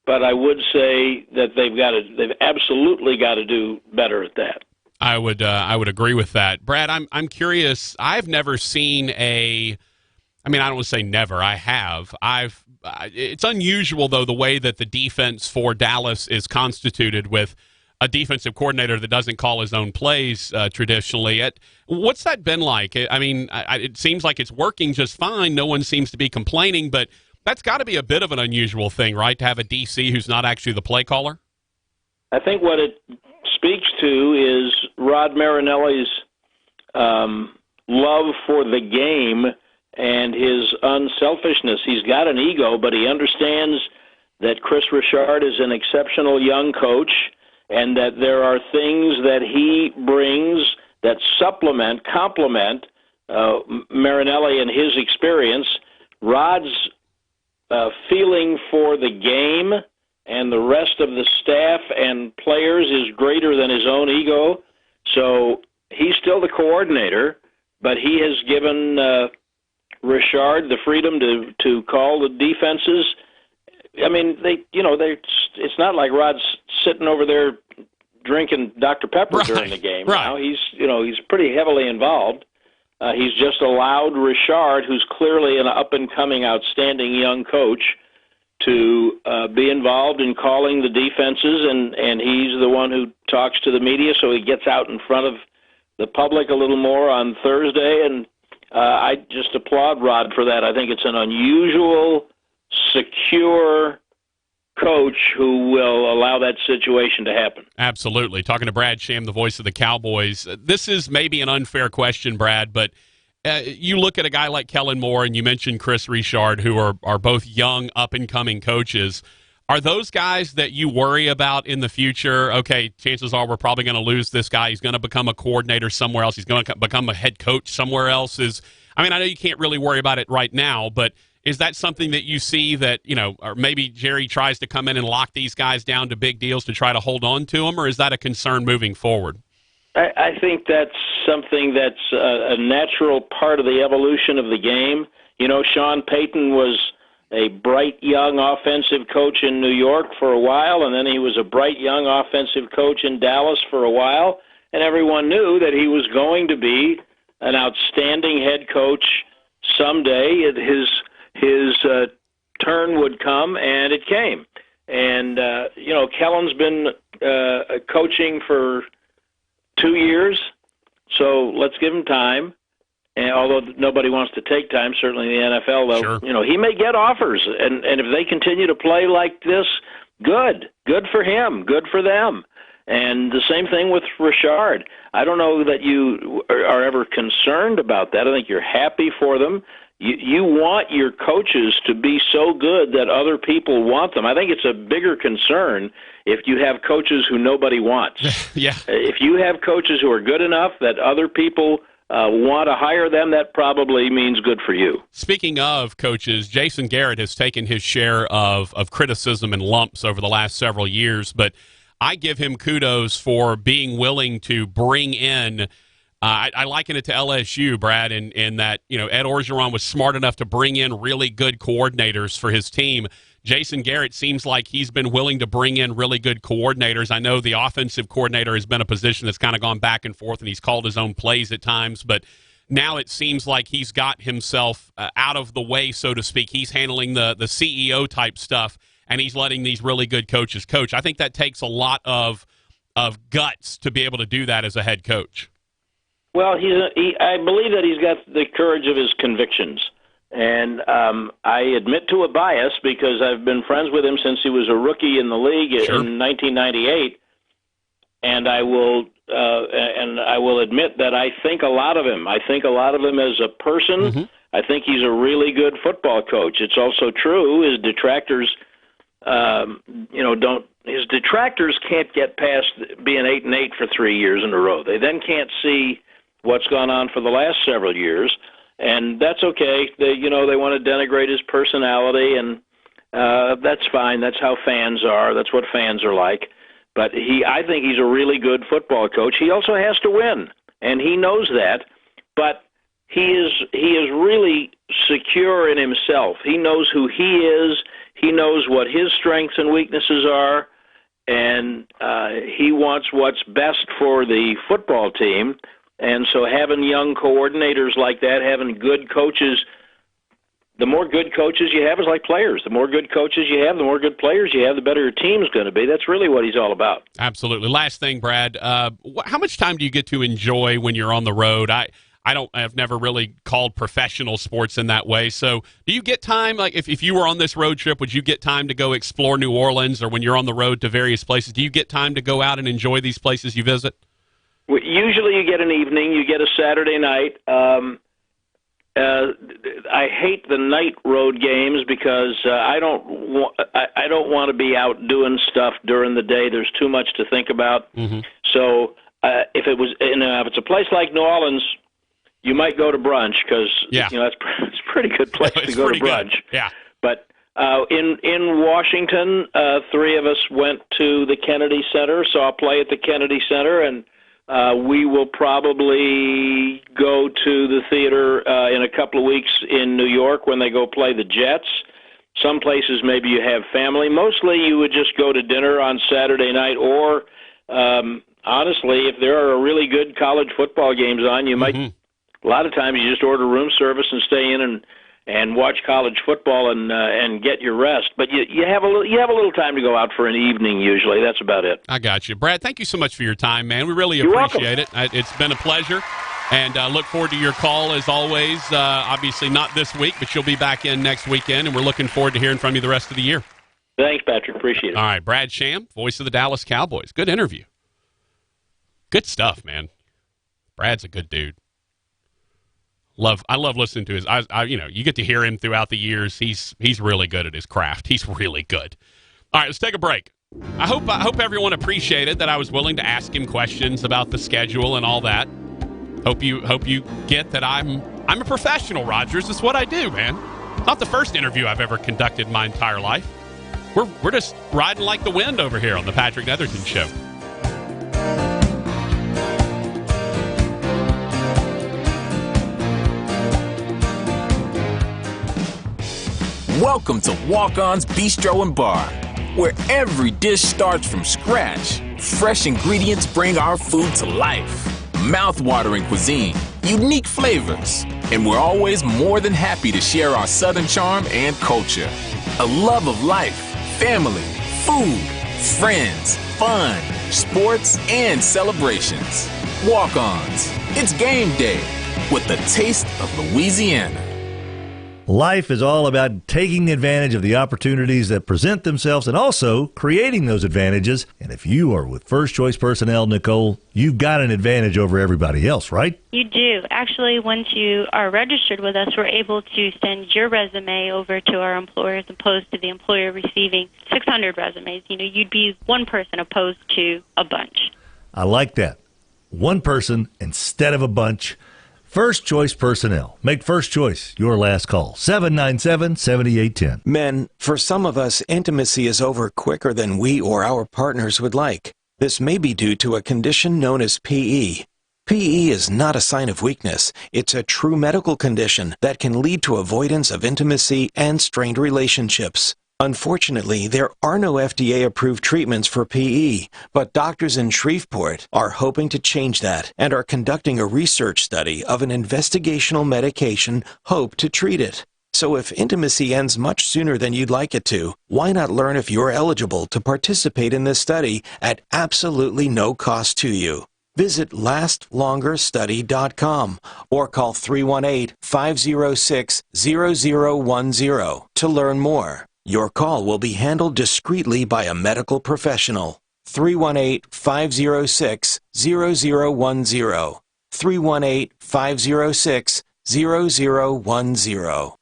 but I would say that they've absolutely got to do better at that. I would agree with that. Brad, I'm curious. I've never seen I don't want to say never. I have. It's unusual, though, the way that the defense for Dallas is constituted with a defensive coordinator that doesn't call his own plays traditionally. What's that been like? I mean, it seems like it's working just fine. No one seems to be complaining, but that's got to be a bit of an unusual thing, right, to have a DC who's not actually the play caller? I think what it speaks to is Rod Marinelli's love for the game and his unselfishness. He's got an ego, but he understands that Chris Richard is an exceptional young coach and that there are things that he brings that complement Marinelli and his experience. Rod's feeling for the game and the rest of the staff and players is greater than his own ego. So he's still the coordinator, but he has given Richard the freedom to call the defenses. I mean, it's not like Rod's sitting over there drinking Dr. Pepper during the game. Right. Now he's pretty heavily involved. He's just allowed Richard, who's clearly an up-and-coming, outstanding young coach, to be involved in calling the defenses, and he's the one who talks to the media, so he gets out in front of the public a little more on Thursday, and I just applaud Rod for that. I think it's an unusual, secure coach who will allow that situation to happen. Absolutely. Talking to Brad Sham, the voice of the Cowboys. This is maybe an unfair question, Brad, but you look at a guy like Kellen Moore, and you mentioned Chris Richard, who are both young, up-and-coming coaches. Are those guys that you worry about in the future? Okay, chances are we're probably going to lose this guy. He's going to become a coordinator somewhere else. He's going to become a head coach somewhere else. I know you can't really worry about it right now, but Is that something that you see that, or maybe Jerry tries to come in and lock these guys down to big deals to try to hold on to them, or is that a concern moving forward? I think that's something that's a natural part of the evolution of the game. Sean Payton was a bright young offensive coach in New York for a while, and then he was a bright young offensive coach in Dallas for a while, and everyone knew that he was going to be an outstanding head coach someday. His turn would come, and it came. And, Kellen's been coaching for 2 years, so let's give him time. And although nobody wants to take time, certainly in the NFL, though, sure. He may get offers. And if they continue to play like this, good for him, good for them. And the same thing with Richard. I don't know that you are ever concerned about that. I think you're happy for them. You want your coaches to be so good that other people want them. I think it's a bigger concern if you have coaches who nobody wants. Yeah. If you have coaches who are good enough that other people want to hire them, that probably means good for you. Speaking of coaches, Jason Garrett has taken his share of criticism and lumps over the last several years, but I give him kudos for being willing to bring in I liken it to LSU, Brad, in that, Ed Orgeron was smart enough to bring in really good coordinators for his team. Jason Garrett seems like he's been willing to bring in really good coordinators. I know the offensive coordinator has been a position that's kind of gone back and forth, and he's called his own plays at times, but now it seems like he's got himself out of the way, so to speak. He's handling the CEO type stuff, and he's letting these really good coaches coach. I think that takes a lot of guts to be able to do that as a head coach. Well, I believe that he's got the courage of his convictions. And I admit to a bias because I've been friends with him since he was a rookie in the league in 1998. And I will admit that I think a lot of him. I think a lot of him as a person. Mm-hmm. I think he's a really good football coach. It's also true his detractors, his detractors can't get past being 8-8 for 3 years in a row. They then can't see what's gone on for the last several years, and that's okay. They want to denigrate his personality, and that's fine. That's how fans are. That's what fans are like. But I think he's a really good football coach. He also has to win, and he knows that. But he is really secure in himself. He knows who he is. He knows what his strengths and weaknesses are, and he wants what's best for the football team. And so having young coordinators like that, having good coaches, the more good coaches you have is like players. The more good coaches you have, the more good players you have, the better your team's going to be. That's really what he's all about. Absolutely. Last thing, Brad, how much time do you get to enjoy when you're on the road? I've never really called professional sports in that way. So do you get time, like if you were on this road trip, would you get time to go explore New Orleans, or when you're on the road to various places, do you get time to go out and enjoy these places you visit? Usually you get an evening, you get a Saturday night. I hate the night road games because I don't want to be out doing stuff during the day. There's too much to think about. Mm-hmm. So if it's a place like New Orleans, you might go to brunch because it's a pretty good place to go to brunch. Good. Yeah. But in Washington, three of us went to the Kennedy Center, saw a play at the Kennedy Center, and we will probably go to the theater in a couple of weeks in New York when they go play the Jets. Some places maybe you have family. Mostly you would just go to dinner on Saturday night, or honestly, if there are really good college football games on, you might. A lot of times you just order room service and stay in and watch college football and get your rest. But you have a little time to go out for an evening usually. That's about it. I got you. Brad, thank you so much for your time, man. We really You're appreciate welcome. it. It's been a pleasure, and look forward to your call as always. Obviously not this week, but you'll be back in next weekend, and we're looking forward to hearing from you the rest of the year. Thanks, Patrick. Appreciate it. All right, Brad Sham, voice of the Dallas Cowboys. Good interview. Good stuff, man. Brad's a good dude. I love listening to his. You get to hear him throughout the years. He's really good at his craft. He's really good. All right, let's take a break. I hope everyone appreciated that I was willing to ask him questions about the schedule and all that. Hope you get that I'm a professional, Rogers. It's what I do, man. Not the first interview I've ever conducted in my entire life. We're just riding like the wind over here on the Patrick Netherton Show. Welcome to Walk-On's Bistro and Bar, where every dish starts from scratch. Fresh ingredients bring our food to life. Mouth-watering cuisine, unique flavors, and we're always more than happy to share our Southern charm and culture. A love of life, family, food, friends, fun, sports, and celebrations. Walk-Ons. It's game day with the taste of Louisiana. Life is all about taking advantage of the opportunities that present themselves and also creating those advantages. And if you are with First Choice Personnel, Nicole, you've got an advantage over everybody else, right? You do. Actually, once you are registered with us, we're able to send your resume over to our employer as opposed to the employer receiving 600 resumes. You know, you'd be one person opposed to a bunch. I like that. One person instead of a bunch. First Choice Personnel. Make First Choice your last call. 797-7810. Men, for some of us, intimacy is over quicker than we or our partners would like. This may be due to a condition known as PE. PE is not a sign of weakness. It's a true medical condition that can lead to avoidance of intimacy and strained relationships. Unfortunately, there are no FDA-approved treatments for PE, but doctors in Shreveport are hoping to change that and are conducting a research study of an investigational medication hoped to treat it. So if intimacy ends much sooner than you'd like it to, why not learn if you're eligible to participate in this study at absolutely no cost to you? Visit LastLongerStudy.com or call 318-506-0010 to learn more. Your call will be handled discreetly by a medical professional. 318-506-0010. 318-506-0010.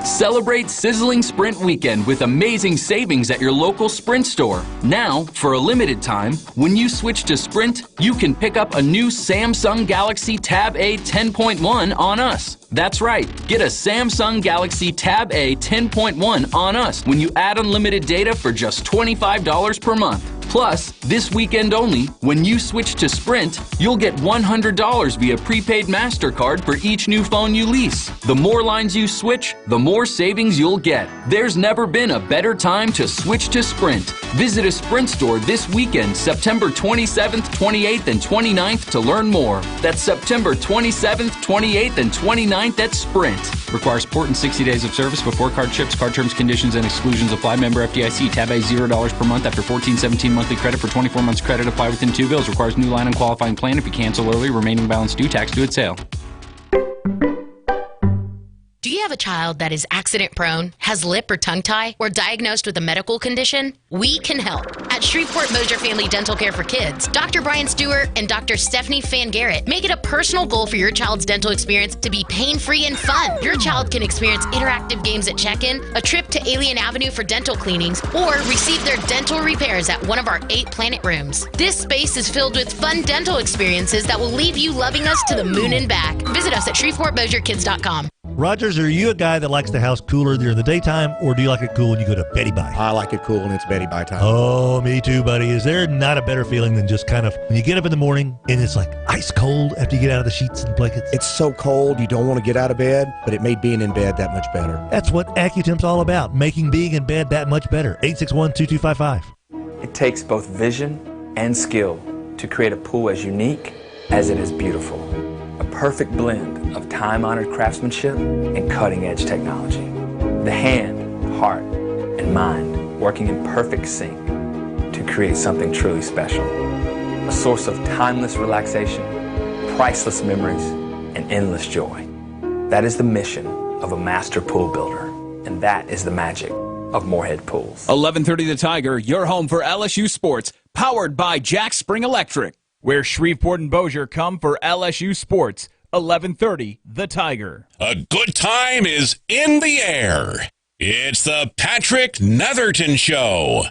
Celebrate Sizzling Sprint Weekend with amazing savings at your local Sprint store. Now, for a limited time, when you switch to Sprint, you can pick up a new Samsung Galaxy Tab A 10.1 on us. That's right, get a Samsung Galaxy Tab A 10.1 on us when you add unlimited data for just $25 per month. Plus, this weekend only, when you switch to Sprint, you'll get $100 via prepaid MasterCard for each new phone you lease. The more lines you switch, the more savings you'll get. There's never been a better time to switch to Sprint. Visit a Sprint store this weekend, September 27th, 28th, and 29th to learn more. That's September 27th, 28th, and 29th at Sprint. Requires port and 60 days of service before card ships. Card terms, conditions, and exclusions apply. Member FDIC. Tab A $0 per month after 14-17 monthly credit for 24 months credit. Apply within 2 bills. Requires new line and qualifying plan. If you cancel early, remaining balance due. Tax due at sale. Do you have a child that is accident-prone, has lip or tongue tie, or diagnosed with a medical condition? We can help. At Shreveport Mosier Family Dental Care for Kids, Dr. Brian Stewart and Dr. Stephanie Fan-Garrett make it a personal goal for your child's dental experience to be pain-free and fun. Your child can experience interactive games at check-in, a trip to Alien Avenue for dental cleanings, or receive their dental repairs at one of our 8 Planet Rooms. This space is filled with fun dental experiences that will leave you loving us to the moon and back. Visit us at ShreveportMosierKids.com. Rogers, are you a guy that likes the house cooler during the daytime, or do you like it cool when you go to Betty Bye? I like it cool when it's Betty Bye time. Oh, me too, buddy. Is there not a better feeling than just kind of when you get up in the morning and it's like ice cold after you get out of the sheets and blankets? It's so cold you don't want to get out of bed, but it made being in bed that much better. That's what AccuTemp's all about, making being in bed that much better. 861-2255. It takes both vision and skill to create a pool as unique as it is beautiful. A perfect blend of time-honored craftsmanship and cutting-edge technology. The hand, heart, and mind working in perfect sync to create something truly special. A source of timeless relaxation, priceless memories, and endless joy. That is the mission of a master pool builder, and that is the magic of Moorhead Pools. 1130 The Tiger, your home for LSU sports, powered by Jack Spring Electric. Where Shreveport and Bossier come for LSU sports, 1130 The Tiger. A good time is in the air. It's the Patrick Netherton Show.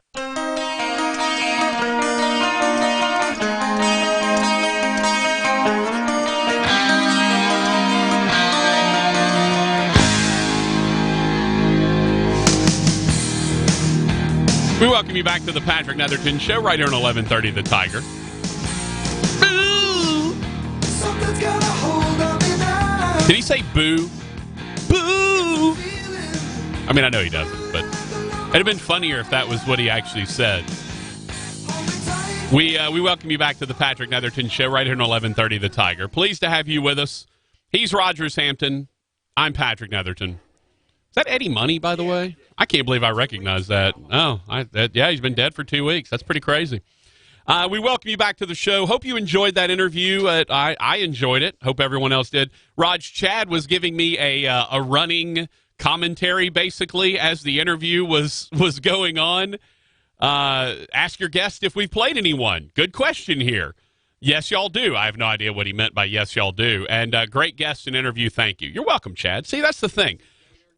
We welcome you back to the Patrick Netherton Show right here on 1130 The Tiger. Boo! Did he say boo? Boo! I mean, I know he doesn't, but it'd have been funnier if that was what he actually said. We welcome you back to the Patrick Netherton Show right here on 1130 The Tiger. Pleased to have you with us. He's Rogers Hampton. I'm Patrick Netherton. Is that Eddie Money, by the way? I can't believe I recognize that. Oh, yeah, he's been dead for 2 weeks. That's pretty crazy. We welcome you back to the show. Hope you enjoyed that interview. I enjoyed it. Hope everyone else did. Raj, Chad was giving me a running commentary, basically, as the interview was going on. Ask your guest if we've played anyone. Good question here. Yes, y'all do. I have no idea what he meant by yes, y'all do. And great guest and interview. Thank you. You're welcome, Chad. See, that's the thing.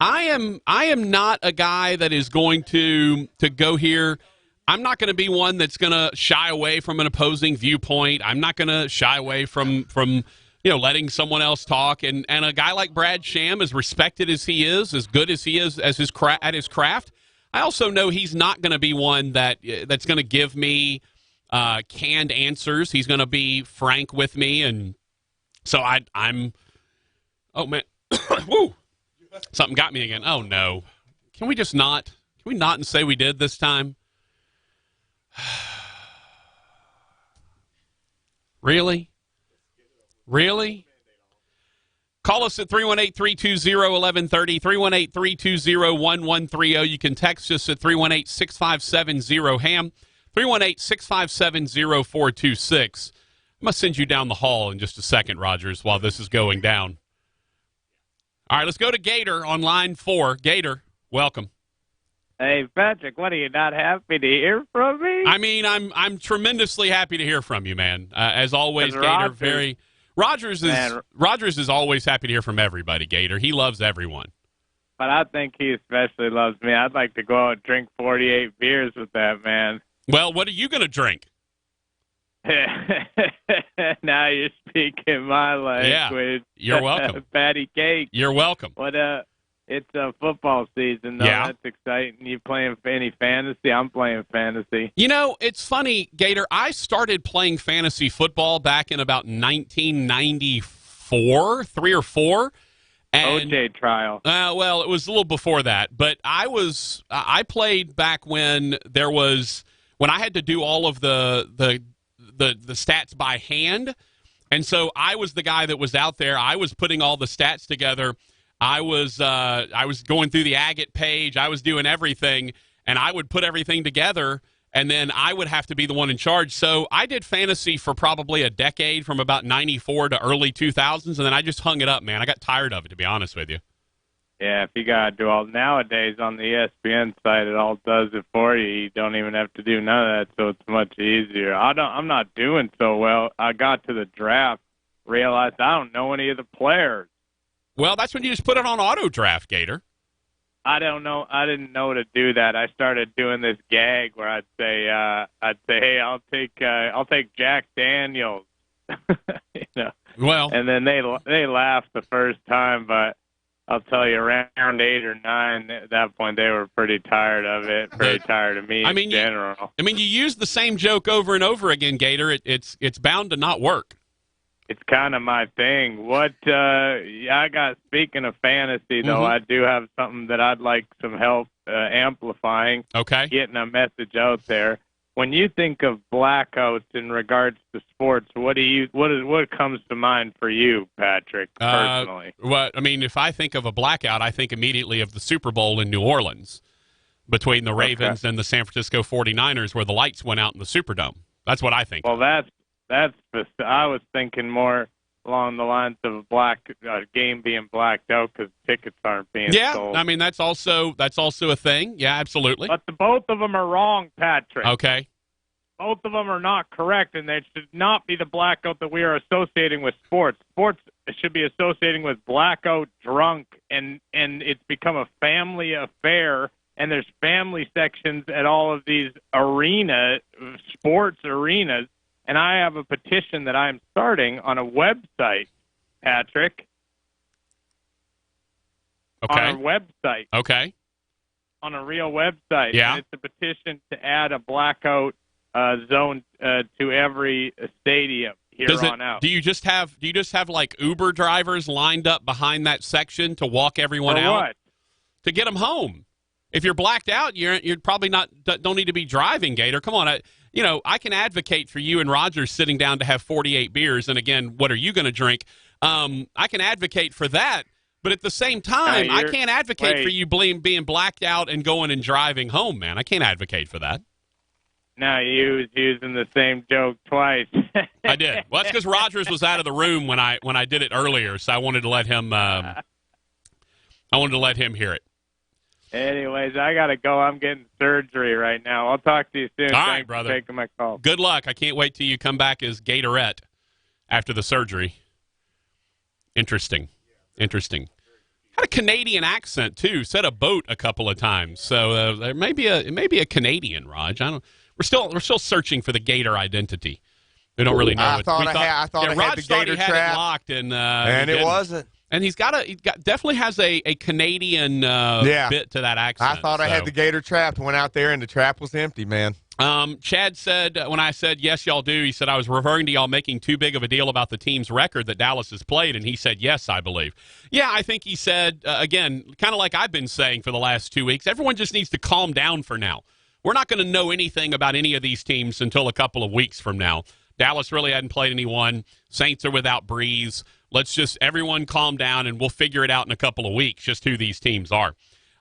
I am not a guy that is going to go here. I'm not going to be one that's going to shy away from an opposing viewpoint. I'm not going to shy away from letting someone else talk. And a guy like Brad Sham, as respected as he is, as good as he is as at his craft, I also know he's not going to be one that's going to give me canned answers. He's going to be frank with me, and so I'm. Oh man, woo! Something got me again. Oh no! Can we just not? Can we not and say we did this time? Really? Really? Call us at 318-320-1130, 318-320-1130. You can text us at 318-657-0HAM, 318-657-0426. I'm going to send you down the hall in just a second, Rogers, while this is going down. All right, let's go to Gator on line 4. Gator, welcome. Hey, Patrick, what, are you not happy to hear from me? I mean, I'm tremendously happy to hear from you, man. As always, Gator, Rogers is always happy to hear from everybody, Gator. He loves everyone. But I think he especially loves me. I'd like to go out and drink 48 beers with that man. Well, what are you going to drink? Now you're speaking my language. Yeah, you're welcome. Patty cake. You're welcome. But it's football season, though. Yeah. That's exciting. You playing any fantasy? I'm playing fantasy. You know, it's funny, Gator. I started playing fantasy football back in about 1994, 3 or 4. And, OJ trial. Well, it was a little before that, but I played back when I had to do all of the stats by hand, and so I was the guy that was out there. I was putting all the stats together. I was going through the Agate page. I was doing everything, and I would put everything together, and then I would have to be the one in charge. So I did fantasy for probably a decade, from about 94 to early 2000s, and then I just hung it up, man. I got tired of it, to be honest with you. Yeah, if you got to do all nowadays on the ESPN site, it all does it for you. You don't even have to do none of that, so it's much easier. I'm not doing so well. I got to the draft, realized I don't know any of the players. Well, that's when you just put it on auto draft, Gator. I don't know. I didn't know to do that. I started doing this gag where I'd say, "Hey, I'll take Jack Daniels." You know. Well, and then they laughed the first time, but I'll tell you, around 8 or 9, at that point, they were pretty tired of it, tired of me in general. You use the same joke over and over again, Gator. It's bound to not work. It's kind of my thing. Speaking of fantasy, though, I do have something that I'd like some help amplifying. Okay. Getting a message out there. When you think of blackouts in regards to sports, what comes to mind for you, Patrick, personally? If I think of a blackout, I think immediately of the Super Bowl in New Orleans between the Ravens and the San Francisco 49ers, where the lights went out in the Superdome. That's what I think. Well, I was thinking more along the lines of a game being blacked out because tickets aren't being sold. Yeah, that's also a thing. Yeah, absolutely. But both of them are wrong, Patrick. Okay. Both of them are not correct, and they should not be the blackout that we are associating with sports. Sports should be associating with blackout drunk, and it's become a family affair, and there's family sections at all of these sports arenas. And I have a petition that I'm starting on a website, Patrick. Okay. On our website. Okay. on a real website. Yeah. And it's a petition to add a blackout zone to every stadium here on out. Do you just have like Uber drivers lined up behind that section to walk everyone For out? what? To get them home. If you're blacked out, you're probably don't need to be driving, Gator. Come on. I can advocate for you and Rogers sitting down to have 48 beers. And again, what are you going to drink? I can advocate for that. But at the same time, I can't advocate for you being blacked out and going and driving home, man. I can't advocate for that. No, you was using the same joke twice. I did. Well, that's because Rogers was out of the room when I did it earlier, so I wanted to let him. I wanted to let him hear it. Anyways, I gotta go. I'm getting surgery right now. I'll talk to you soon. All right, Thanks brother. for taking my call. Good luck. I can't wait till you come back as Gatorette after the surgery. Interesting. Had a Canadian accent too. Said a boat a couple of times. So there may be a Canadian, Raj. We're still searching for the Gator identity. We don't really know. I thought I had the Gator trap, it locked, and it wasn't. And he definitely has a Canadian bit to that accent. I thought I had the Gator trapped. Went out there and the trap was empty, man. Chad said, when I said, yes, y'all do, he said, I was referring to y'all making too big of a deal about the team's record that Dallas has played, and he said, yes, I believe. Yeah, I think he said, again, kind of like I've been saying for the last 2 weeks, everyone just needs to calm down for now. We're not going to know anything about any of these teams until a couple of weeks from now. Dallas really hadn't played anyone. Saints are without Breeze. Let's just everyone calm down, and we'll figure it out in a couple of weeks, just who these teams are.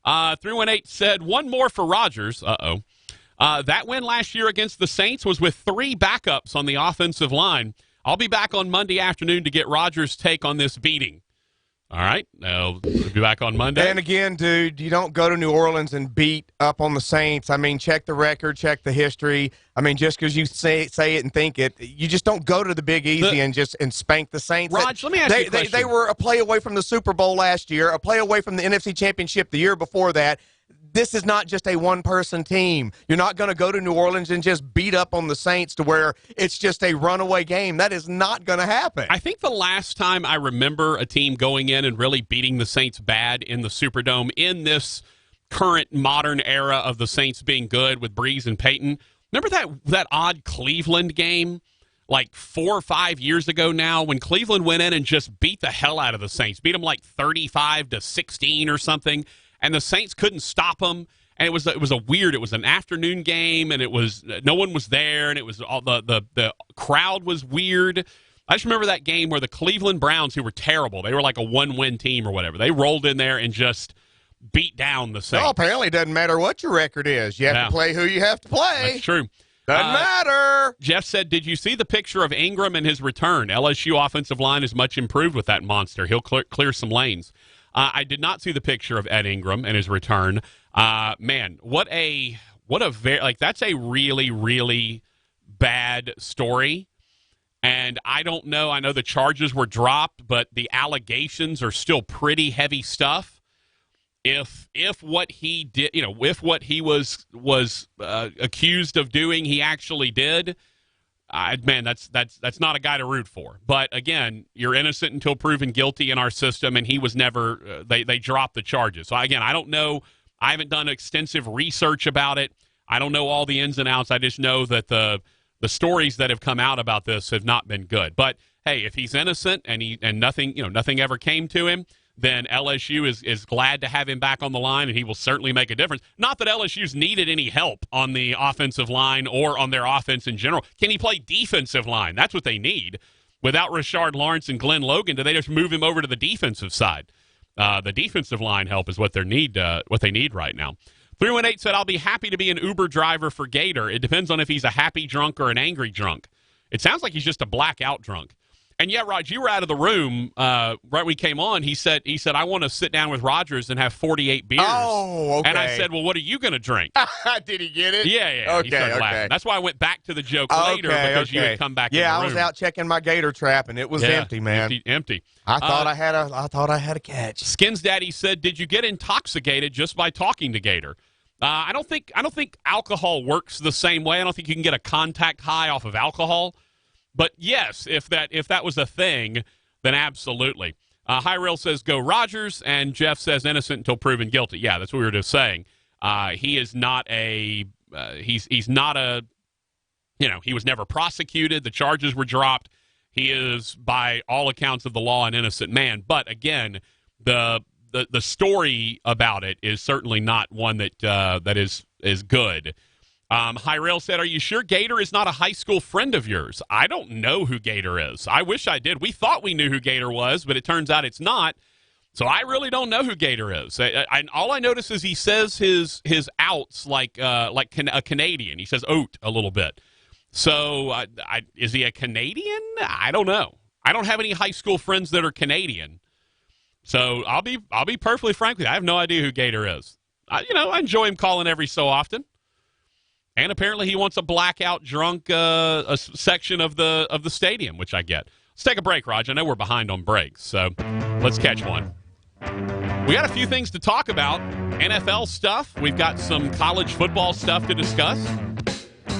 318 said, one more for Rodgers. That win last year against the Saints was with 3 backups on the offensive line. I'll be back on Monday afternoon to get Rodgers' take on this beating. All right. We'll be back on Monday. And again, dude, you don't go to New Orleans and beat up on the Saints. I mean, check the record, check the history. I mean, just because you say it and think it, you just don't go to the Big Easy and spank the Saints. Raj, let me ask you a question. They were a play away from the Super Bowl last year, a play away from the NFC Championship the year before that. This is not just a one-person team. You're not going to go to New Orleans and just beat up on the Saints to where it's just a runaway game. That is not going to happen. I think the last time I remember a team going in and really beating the Saints bad in the Superdome in this current modern era of the Saints being good with Breeze and Peyton, remember that odd Cleveland game like 4 or 5 years ago now when Cleveland went in and just beat the hell out of the Saints, beat them like 35-16 or something. And the Saints couldn't stop them, and it was an afternoon game, and it was no one was there, and it was all the crowd was weird. I just remember that game where the Cleveland Browns, who were terrible, they were like a 1-win team or whatever, they rolled in there and just beat down the Saints. Well, apparently it doesn't matter what your record is. You have to play who you have to play. That's true. Doesn't matter. Jeff said, did you see the picture of Ingram and his return? LSU offensive line is much improved with that monster. He'll clear some lanes. I did not see the picture of Ed Ingram and his return. Man, that's a really, really bad story. And I don't know. I know the charges were dropped, but the allegations are still pretty heavy stuff. If what he did, if what he was accused of doing, he actually did. Man, that's not a guy to root for. But again, you're innocent until proven guilty in our system, and he was never. They dropped the charges. So again, I don't know. I haven't done extensive research about it. I don't know all the ins and outs. I just know that the stories that have come out about this have not been good. But hey, if he's innocent and nothing ever came to him, then LSU is glad to have him back on the line, and he will certainly make a difference. Not that LSU's needed any help on the offensive line or on their offense in general. Can he play defensive line? That's what they need. Without Rashard Lawrence and Glenn Logan, do they just move him over to the defensive side? The defensive line help is what they need right now. 318 said, I'll be happy to be an Uber driver for Gator. It depends on if he's a happy drunk or an angry drunk. It sounds like he's just a blackout drunk. And yeah, Raj, you were out of the room right when he came on. He said, I want to sit down with Rodgers and have 48 beers. Oh, okay. And I said, well, what are you going to drink? Did he get it? Yeah. Okay, he started laughing. That's why I went back to the joke later because you had come back in the room. Yeah, I was out checking my Gator trap, and it was empty, man. Empty. I thought I had a catch. Skins Daddy said, did you get intoxicated just by talking to Gator? I don't think alcohol works the same way. I don't think you can get a contact high off of alcohol. But yes, if that was a thing, then absolutely. High Rail says go Rodgers, and Jeff says innocent until proven guilty. Yeah, that's what we were just saying. He is not a he's not a, he was never prosecuted. The charges were dropped. He is, by all accounts of the law, an innocent man. But again, the story about it is certainly not one that is good. Hyrail said, "Are you sure Gator is not a high school friend of yours?" I don't know who Gator is. I wish I did. We thought we knew who Gator was, but it turns out it's not. So I really don't know who Gator is. All I notice is he says his outs like a Canadian. He says oat a little bit. So is he a Canadian? I don't know. I don't have any high school friends that are Canadian. So I'll be perfectly frank with you. I have no idea who Gator is. I enjoy him calling every so often. And apparently he wants a blackout drunk a section of the stadium, which I get. Let's take a break, Raj. I know we're behind on breaks, so let's catch one. We got a few things to talk about. NFL stuff. We've got some college football stuff to discuss.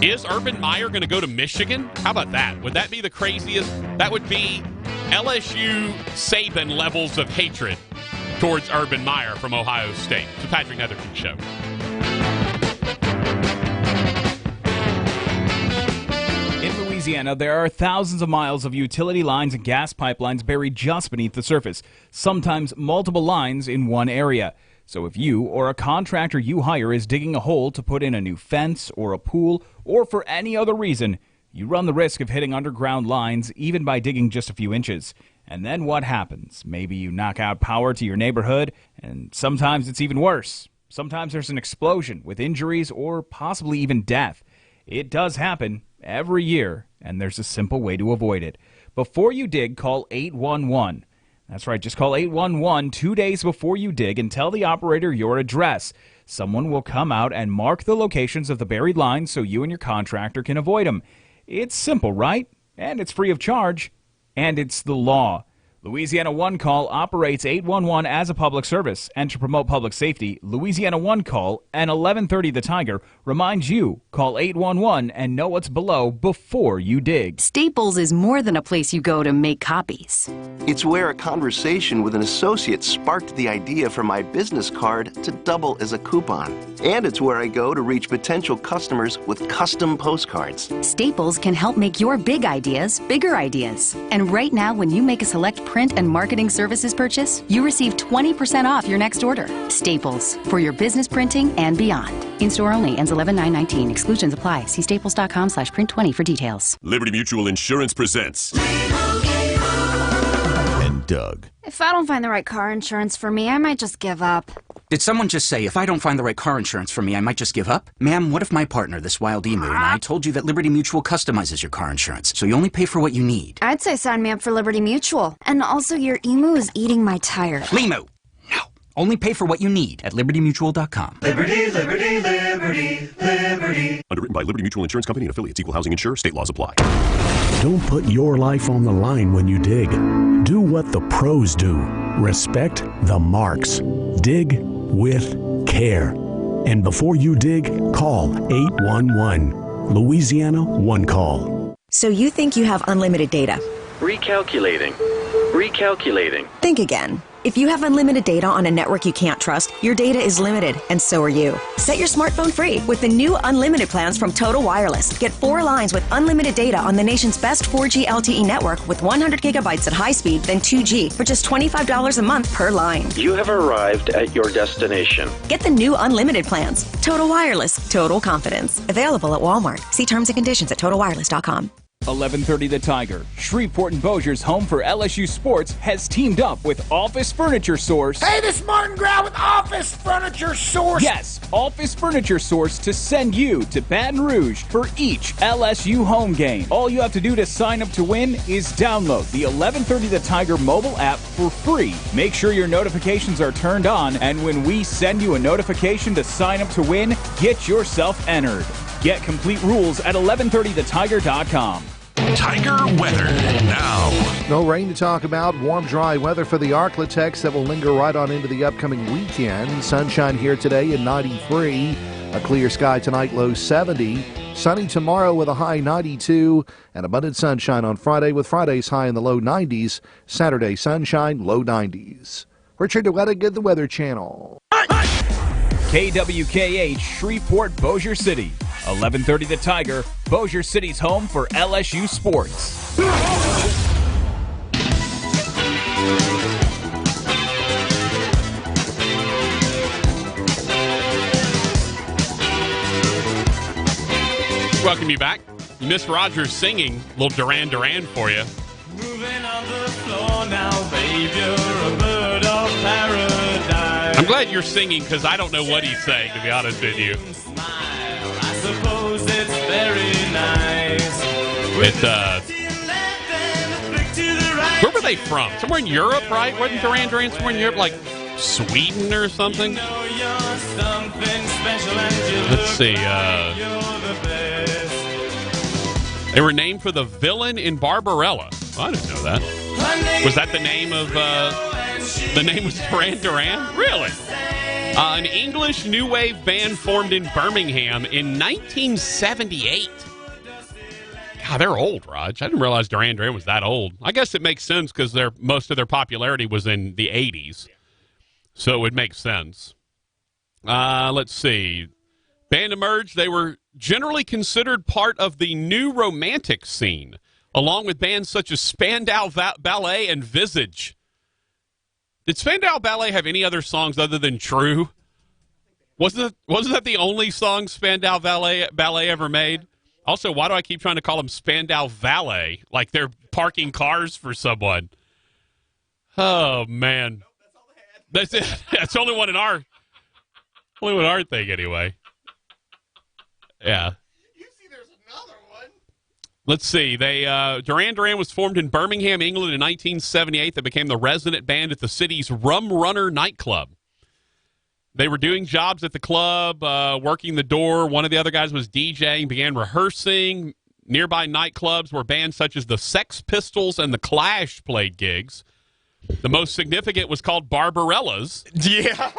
Is Urban Meyer going to go to Michigan? How about that? Would that be the craziest? That would be LSU Saban levels of hatred towards Urban Meyer from Ohio State. It's the Patrick Netherton Show. In Louisiana, there are thousands of miles of utility lines and gas pipelines buried just beneath the surface, sometimes multiple lines in one area. So if you or a contractor you hire is digging a hole to put in a new fence or a pool or for any other reason, you run the risk of hitting underground lines even by digging just a few inches. And then what happens? Maybe you knock out power to your neighborhood, and sometimes it's even worse. Sometimes there's an explosion with injuries or possibly even death. It does happen every year, and there's a simple way to avoid it. Before you dig, call 811. That's right, just call 811 2 days before you dig and tell the operator your address. Someone will come out and mark the locations of the buried lines so you and your contractor can avoid them. It's simple, right? And it's free of charge. And it's the law. Louisiana One Call operates 811 as a public service. And to promote public safety, Louisiana One Call and 1130 The Tiger reminds you, call 811 and know what's below before you dig. Staples is more than a place you go to make copies. It's where a conversation with an associate sparked the idea for my business card to double as a coupon. And it's where I go to reach potential customers with custom postcards. Staples can help make your big ideas bigger ideas. And right now, when you make a select print and marketing services purchase, you receive 20% off your next order. Staples, for your business printing and beyond. In-store only, ends 11/9/19. Exclusions apply. See staples.com/print20 for details. Liberty Mutual Insurance presents. And Doug. If I don't find the right car insurance for me, I might just give up. Did someone just say, if I don't find the right car insurance for me, I might just give up? Ma'am, what if my partner, this wild emu, and I told you that Liberty Mutual customizes your car insurance, so you only pay for what you need? I'd say sign me up for Liberty Mutual. And also, your emu is eating my tire. Limu! No. Only pay for what you need at libertymutual.com. Liberty, liberty, liberty, liberty. Underwritten by Liberty Mutual Insurance Company and affiliates. Equal housing insurer. State laws apply. Don't put your life on the line when you dig. Do what the pros do. Respect the marks. Dig with care. And before you dig, call 811. Louisiana One Call. So you think you have unlimited data? Recalculating. Think again. If you have unlimited data on a network you can't trust, your data is limited, and so are you. Set your smartphone free with the new unlimited plans from Total Wireless. Get 4 lines with unlimited data on the nation's best 4G LTE network with 100 gigabytes at high speed, then 2G for just $25 a month per line. You have arrived at your destination. Get the new unlimited plans. Total Wireless. Total confidence. Available at Walmart. See terms and conditions at TotalWireless.com. 1130 The Tiger, Shreveport and Bossier's home for LSU sports, has teamed up with Office Furniture Source. Hey, this is Martin Grau with Office Furniture Source. Yes, Office Furniture Source to send you to Baton Rouge for each LSU home game. All you have to do to sign up to win is download the 1130 The Tiger mobile app for free. Make sure your notifications are turned on, and when we send you a notification to sign up to win, get yourself entered. Get complete rules at 1130thetiger.com. Tiger weather now. No rain to talk about. Warm, dry weather for the Arklatex that will linger right on into the upcoming weekend. Sunshine here today at 93. A clear sky tonight, low 70. Sunny tomorrow with a high 92. And abundant sunshine on Friday with Friday's high in the low 90s. Saturday, sunshine, low 90s. Richard DeWettig, the Weather Channel. KWKH Shreveport Bossier City. 1130 The Tiger, Bossier City's home for LSU sports. Welcome you back. You missed Roger singing a little Duran Duran for you. Moving on the floor now, babe, you're a bird of paradise. I'm glad you're singing because I don't know what he's saying, to be honest with you. I suppose it's very nice. Where were they from? Somewhere in Europe, right? Wasn't Duran Duran somewhere in Europe, like Sweden or something? Let's see. They were named for the villain in Barbarella. Oh, I didn't know that. Was that the name of the name was Duran Duran? Really? An English new wave band formed in Birmingham in 1978. God, they're old, Raj. I didn't realize Duran Duran was that old. I guess it makes sense because most of their popularity was in the 80s. So it would make sense. Let's see. Band emerged. They were generally considered part of the new romantic scene, along with bands such as Spandau Ballet and Visage. Did Spandau Ballet have any other songs other than True? Wasn't that the only song Spandau Ballet ever made? Also, why do I keep trying to call them Spandau Valet? Like they're parking cars for someone. Oh, man. That's it. That's only one in our thing anyway. Yeah. You see, there's another one. Let's see. Duran Duran was formed in Birmingham, England in 1978. They became the resident band at the city's Rum Runner nightclub. They were doing jobs at the club, working the door. One of the other guys was DJing, began rehearsing. Nearby nightclubs where bands such as the Sex Pistols and the Clash played gigs. The most significant was called Barbarella's. Yeah.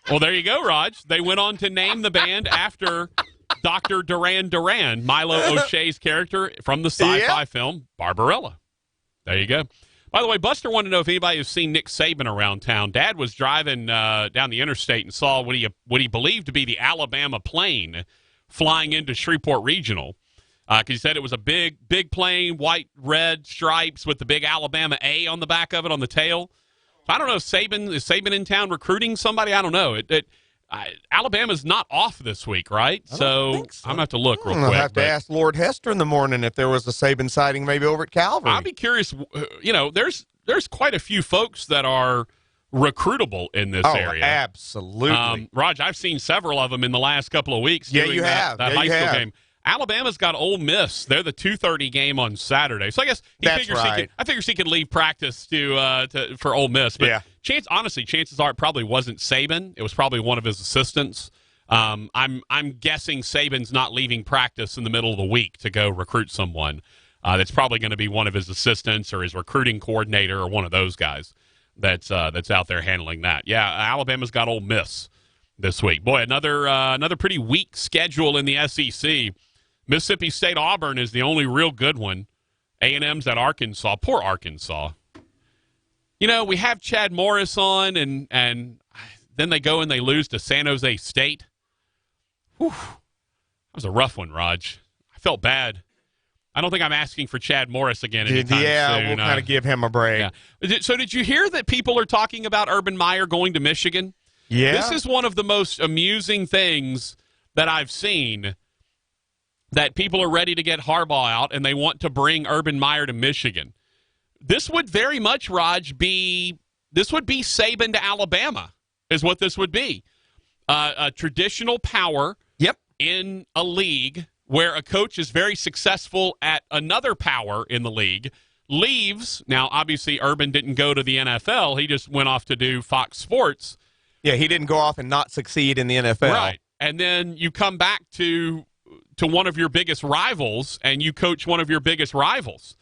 Well, there you go, Raj. They went on to name the band after Dr. Duran Duran, Milo O'Shea's character from the sci-fi film Barbarella. There you go. By the way, Buster wanted to know if anybody has seen Nick Saban around town. Dad was driving down the interstate and saw what he believed to be the Alabama plane flying into Shreveport Regional. Because he said it was a big plane, white, red stripes with the big Alabama A on the back of it on the tail. So I don't know if is Saban in town recruiting somebody? I don't know. Alabama's not off this week, right? So I'm going to have to look real quick. I'll have to ask Lord Hester in the morning if there was a Saban sighting maybe over at Calvary. I'd be curious. There's quite a few folks that are recruitable in this area. Absolutely. Raj, I've seen several of them in the last couple of weeks. Yeah, you have. That high school game. Alabama's got Ole Miss. They're the 2:30 game on Saturday. So I guess I figure he could leave practice for Ole Miss. But yeah. Chances are it probably wasn't Saban. It was probably one of his assistants. I'm guessing Saban's not leaving practice in the middle of the week to go recruit someone. That's probably going to be one of his assistants or his recruiting coordinator or one of those guys that's out there handling that. Yeah, Alabama's got Ole Miss this week. Boy, another pretty weak schedule in the SEC. Mississippi State Auburn is the only real good one. A&M's at Arkansas. Poor Arkansas. We have Chad Morris on, and then they go and they lose to San Jose State. Whew. That was a rough one, Raj. I felt bad. I don't think I'm asking for Chad Morris again anytime soon. We'll kind of give him a break. Yeah. So did you hear that people are talking about Urban Meyer going to Michigan? Yeah. This is one of the most amusing things that I've seen, that people are ready to get Harbaugh out and they want to bring Urban Meyer to Michigan. This would very much, Raj, be Saban to Alabama is what this would be. A traditional power in a league where a coach is very successful at another power in the league, leaves. Now, obviously, Urban didn't go to the NFL. He just went off to do Fox Sports. Yeah, he didn't go off and not succeed in the NFL. Right. And then you come back to one of your biggest rivals, and you coach one of your biggest rivals.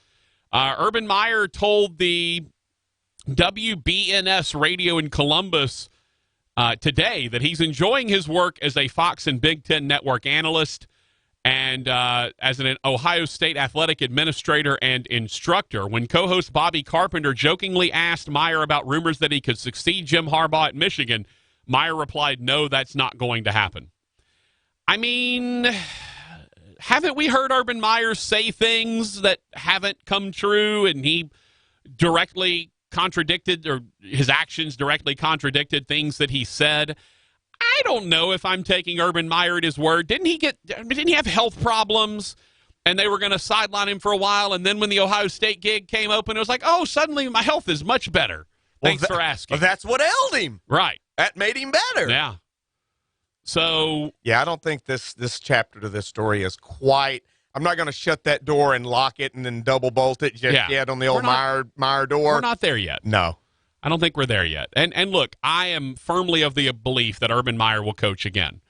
Urban Meyer told the WBNS radio in Columbus today that he's enjoying his work as a Fox and Big Ten Network analyst and as an Ohio State athletic administrator and instructor. When co-host Bobby Carpenter jokingly asked Meyer about rumors that he could succeed Jim Harbaugh at Michigan, Meyer replied, no, that's not going to happen. I mean, haven't we heard Urban Meyer say things that haven't come true, and he directly contradicted, or his actions directly contradicted things that he said? I don't know if I'm taking Urban Meyer at his word. Didn't he have health problems, and they were going to sideline him for a while, and then when the Ohio State gig came open, it was like, oh, suddenly my health is much better. Thanks for asking. Well, that's what ailed him. Right. That made him better. Yeah. So. Yeah, I don't think this chapter to this story is quite. I'm not going to shut that door and lock it and then double bolt it just yet on the old Meyer door. We're not there yet. No. I don't think we're there yet. And look, I am firmly of the belief that Urban Meyer will coach again.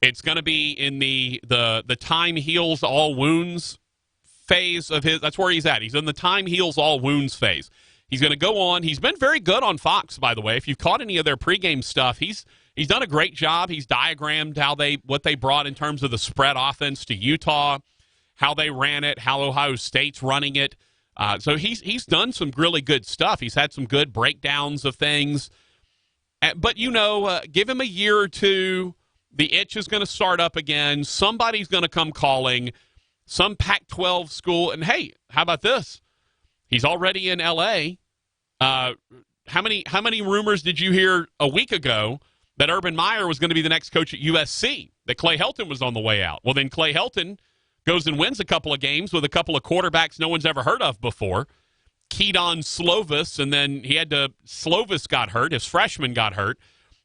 It's going to be in the time heals all wounds phase of his. That's where he's at. He's in the time heals all wounds phase. He's going to go on. He's been very good on Fox, by the way. If you've caught any of their pregame stuff, he's done a great job. He's diagrammed what they brought in terms of the spread offense to Utah, how they ran it, how Ohio State's running it. So he's done some really good stuff. He's had some good breakdowns of things. But, give him a year or two. The itch is going to start up again. Somebody's going to come calling, some Pac-12 school. And, hey, how about this? He's already in L.A. How many rumors did you hear a week ago that Urban Meyer was going to be the next coach at USC, that Clay Helton was on the way out? Well, then Clay Helton goes and wins a couple of games with a couple of quarterbacks no one's ever heard of before. Keaton Slovis, and then Slovis got hurt. His freshman got hurt.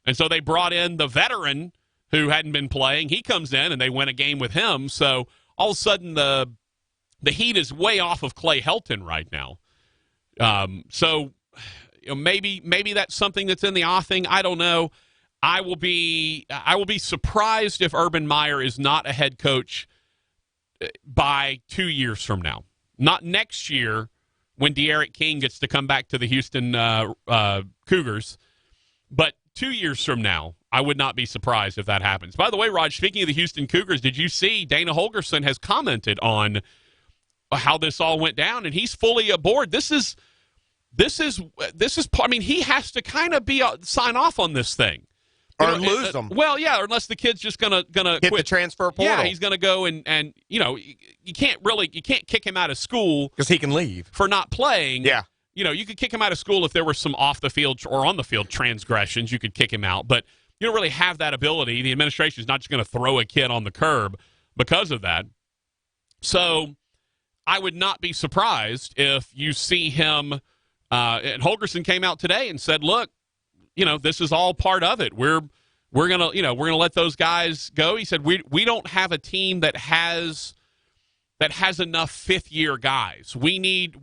And so they brought in the veteran who hadn't been playing. He comes in, and they win a game with him. So all of a sudden the heat is way off of Clay Helton right now. So maybe that's something that's in the offing. I don't know. I will be surprised if Urban Meyer is not a head coach by 2 years from now. Not next year when De'Aaron King gets to come back to the Houston Cougars, but 2 years from now, I would not be surprised if that happens. By the way, Raj, speaking of the Houston Cougars, did you see Dana Holgorsen has commented on how this all went down, and he's fully aboard. This is. I mean, he has to kind of sign off on this thing. Or lose them. Well, yeah, unless the kid's just gonna hit quit the transfer portal. Yeah, he's gonna go and you can't kick him out of school because he can leave for not playing. Yeah, you could kick him out of school if there were some off the field or on the field transgressions. You could kick him out, but you don't really have that ability. The administration is not just going to throw a kid on the curb because of that. So I would not be surprised if you see him. And Holgorsen came out today and said, "Look, this is all part of it. We're gonna let those guys go." He said, "We don't have a team that has enough fifth-year guys.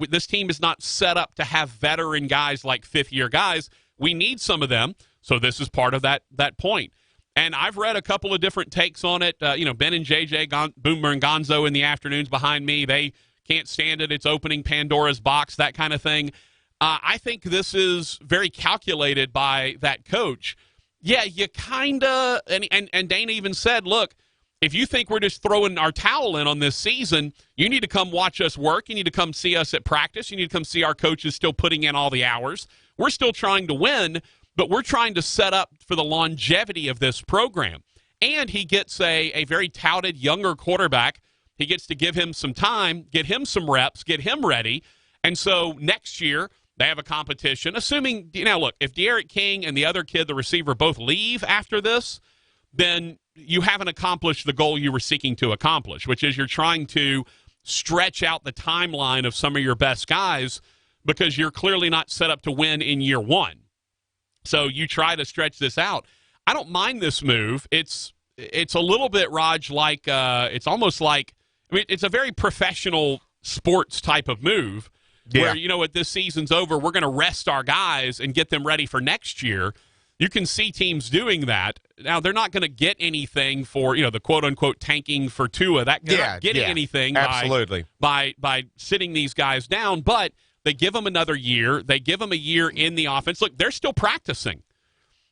This team is not set up to have veteran guys like fifth-year guys. We need some of them." So this is part of that point. And I've read a couple of different takes on it. Ben and JJ Boomer and Gonzo in the afternoons behind me. They can't stand it. It's opening Pandora's box, that kind of thing. I think this is very calculated by that coach. Yeah, you kind of – and Dana even said, look, if you think we're just throwing our towel in on this season, you need to come watch us work. You need to come see us at practice. You need to come see our coaches still putting in all the hours. We're still trying to win, but we're trying to set up for the longevity of this program. And he gets a very touted younger quarterback. He gets to give him some time, get him some reps, get him ready. And so next year – they have a competition, assuming, look, if De'Aaron King and the other kid, the receiver, both leave after this, then you haven't accomplished the goal you were seeking to accomplish, which is you're trying to stretch out the timeline of some of your best guys because you're clearly not set up to win in year one. So you try to stretch this out. I don't mind this move. It's a little bit, Raj, like it's almost like, it's a very professional sports type of move. Yeah. Where, what this season's over, we're going to rest our guys and get them ready for next year. You can see teams doing that. Now, they're not going to get anything for, the quote-unquote tanking for Tua. They're not getting anything absolutely. by sitting these guys down, but they give them another year. They give them a year in the offense. Look, they're still practicing,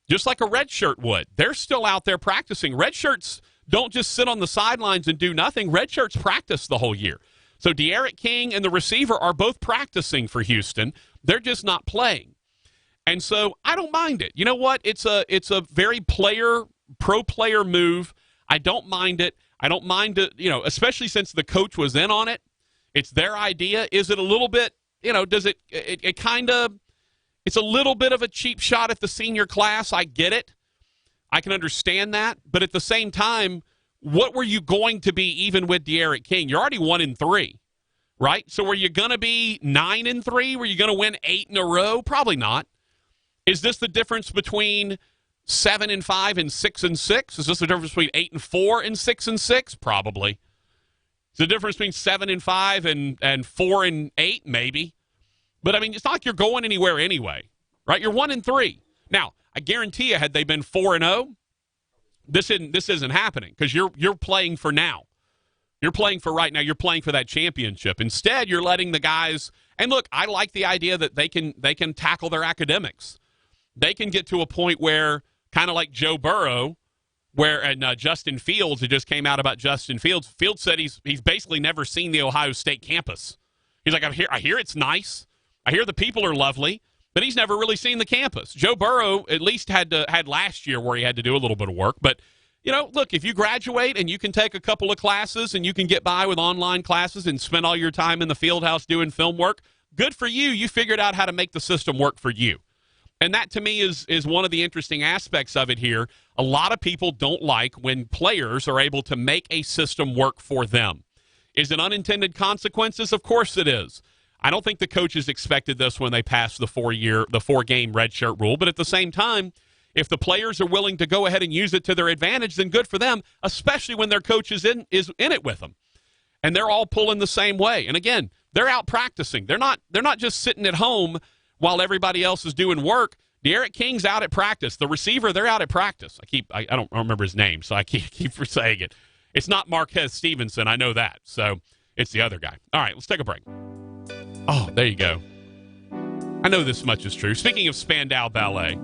just like a red shirt would. They're still out there practicing. Red shirts don't just sit on the sidelines and do nothing. Red shirts practice the whole year. So De'Aaron King and the receiver are both practicing for Houston. They're just not playing. And so I don't mind it. You know what? It's a very pro player move. I don't mind it. I don't mind it, especially since the coach was in on it. It's their idea. Is it a little bit, does it kind of, it's a little bit of a cheap shot at the senior class. I get it. I can understand that. But at the same time, what were you going to be even with De'Aaron King? You're already 1-3, right? So were you going to be 9-3? Were you going to win 8 in a row? Probably not. Is this the difference between 7-5 and 6-6? Is this the difference between 8-4 and 6-6? Probably. Is the difference between 7-5 and 4-8? Maybe. But I mean, it's not like you're going anywhere anyway, right? You're 1-3. Now, I guarantee you, had they been 4-0, this isn't happening because you're playing for now. You're playing for right now. You're playing for that championship. Instead, you're letting the guys. And look, I like the idea that they can tackle their academics. They can get to a point where, kind of like Joe Burrow, and Justin Fields, it just came out about Justin Fields. Fields said he's basically never seen the Ohio State campus. He's like, I hear it's nice. I hear the people are lovely, but he's never really seen the campus. Joe Burrow at least had last year where he had to do a little bit of work. But, look, if you graduate and you can take a couple of classes and you can get by with online classes and spend all your time in the field house doing film work, good for you. You figured out how to make the system work for you. And that, to me, is one of the interesting aspects of it here. A lot of people don't like when players are able to make a system work for them. Is it unintended consequences? Of course it is. I don't think the coaches expected this when they passed the 4-game redshirt rule. But at the same time, if the players are willing to go ahead and use it to their advantage, then good for them, especially when their coach is in it with them. And they're all pulling the same way. And again, they're out practicing. They're not just sitting at home while everybody else is doing work. De'Aaron King's out at practice. The receiver, they're out at practice. I don't remember his name, so I keep saying it. It's not Marquez Stevenson. I know that. So it's the other guy. All right, let's take a break. Oh, there you go. I know this much is true. Speaking of Spandau Ballet,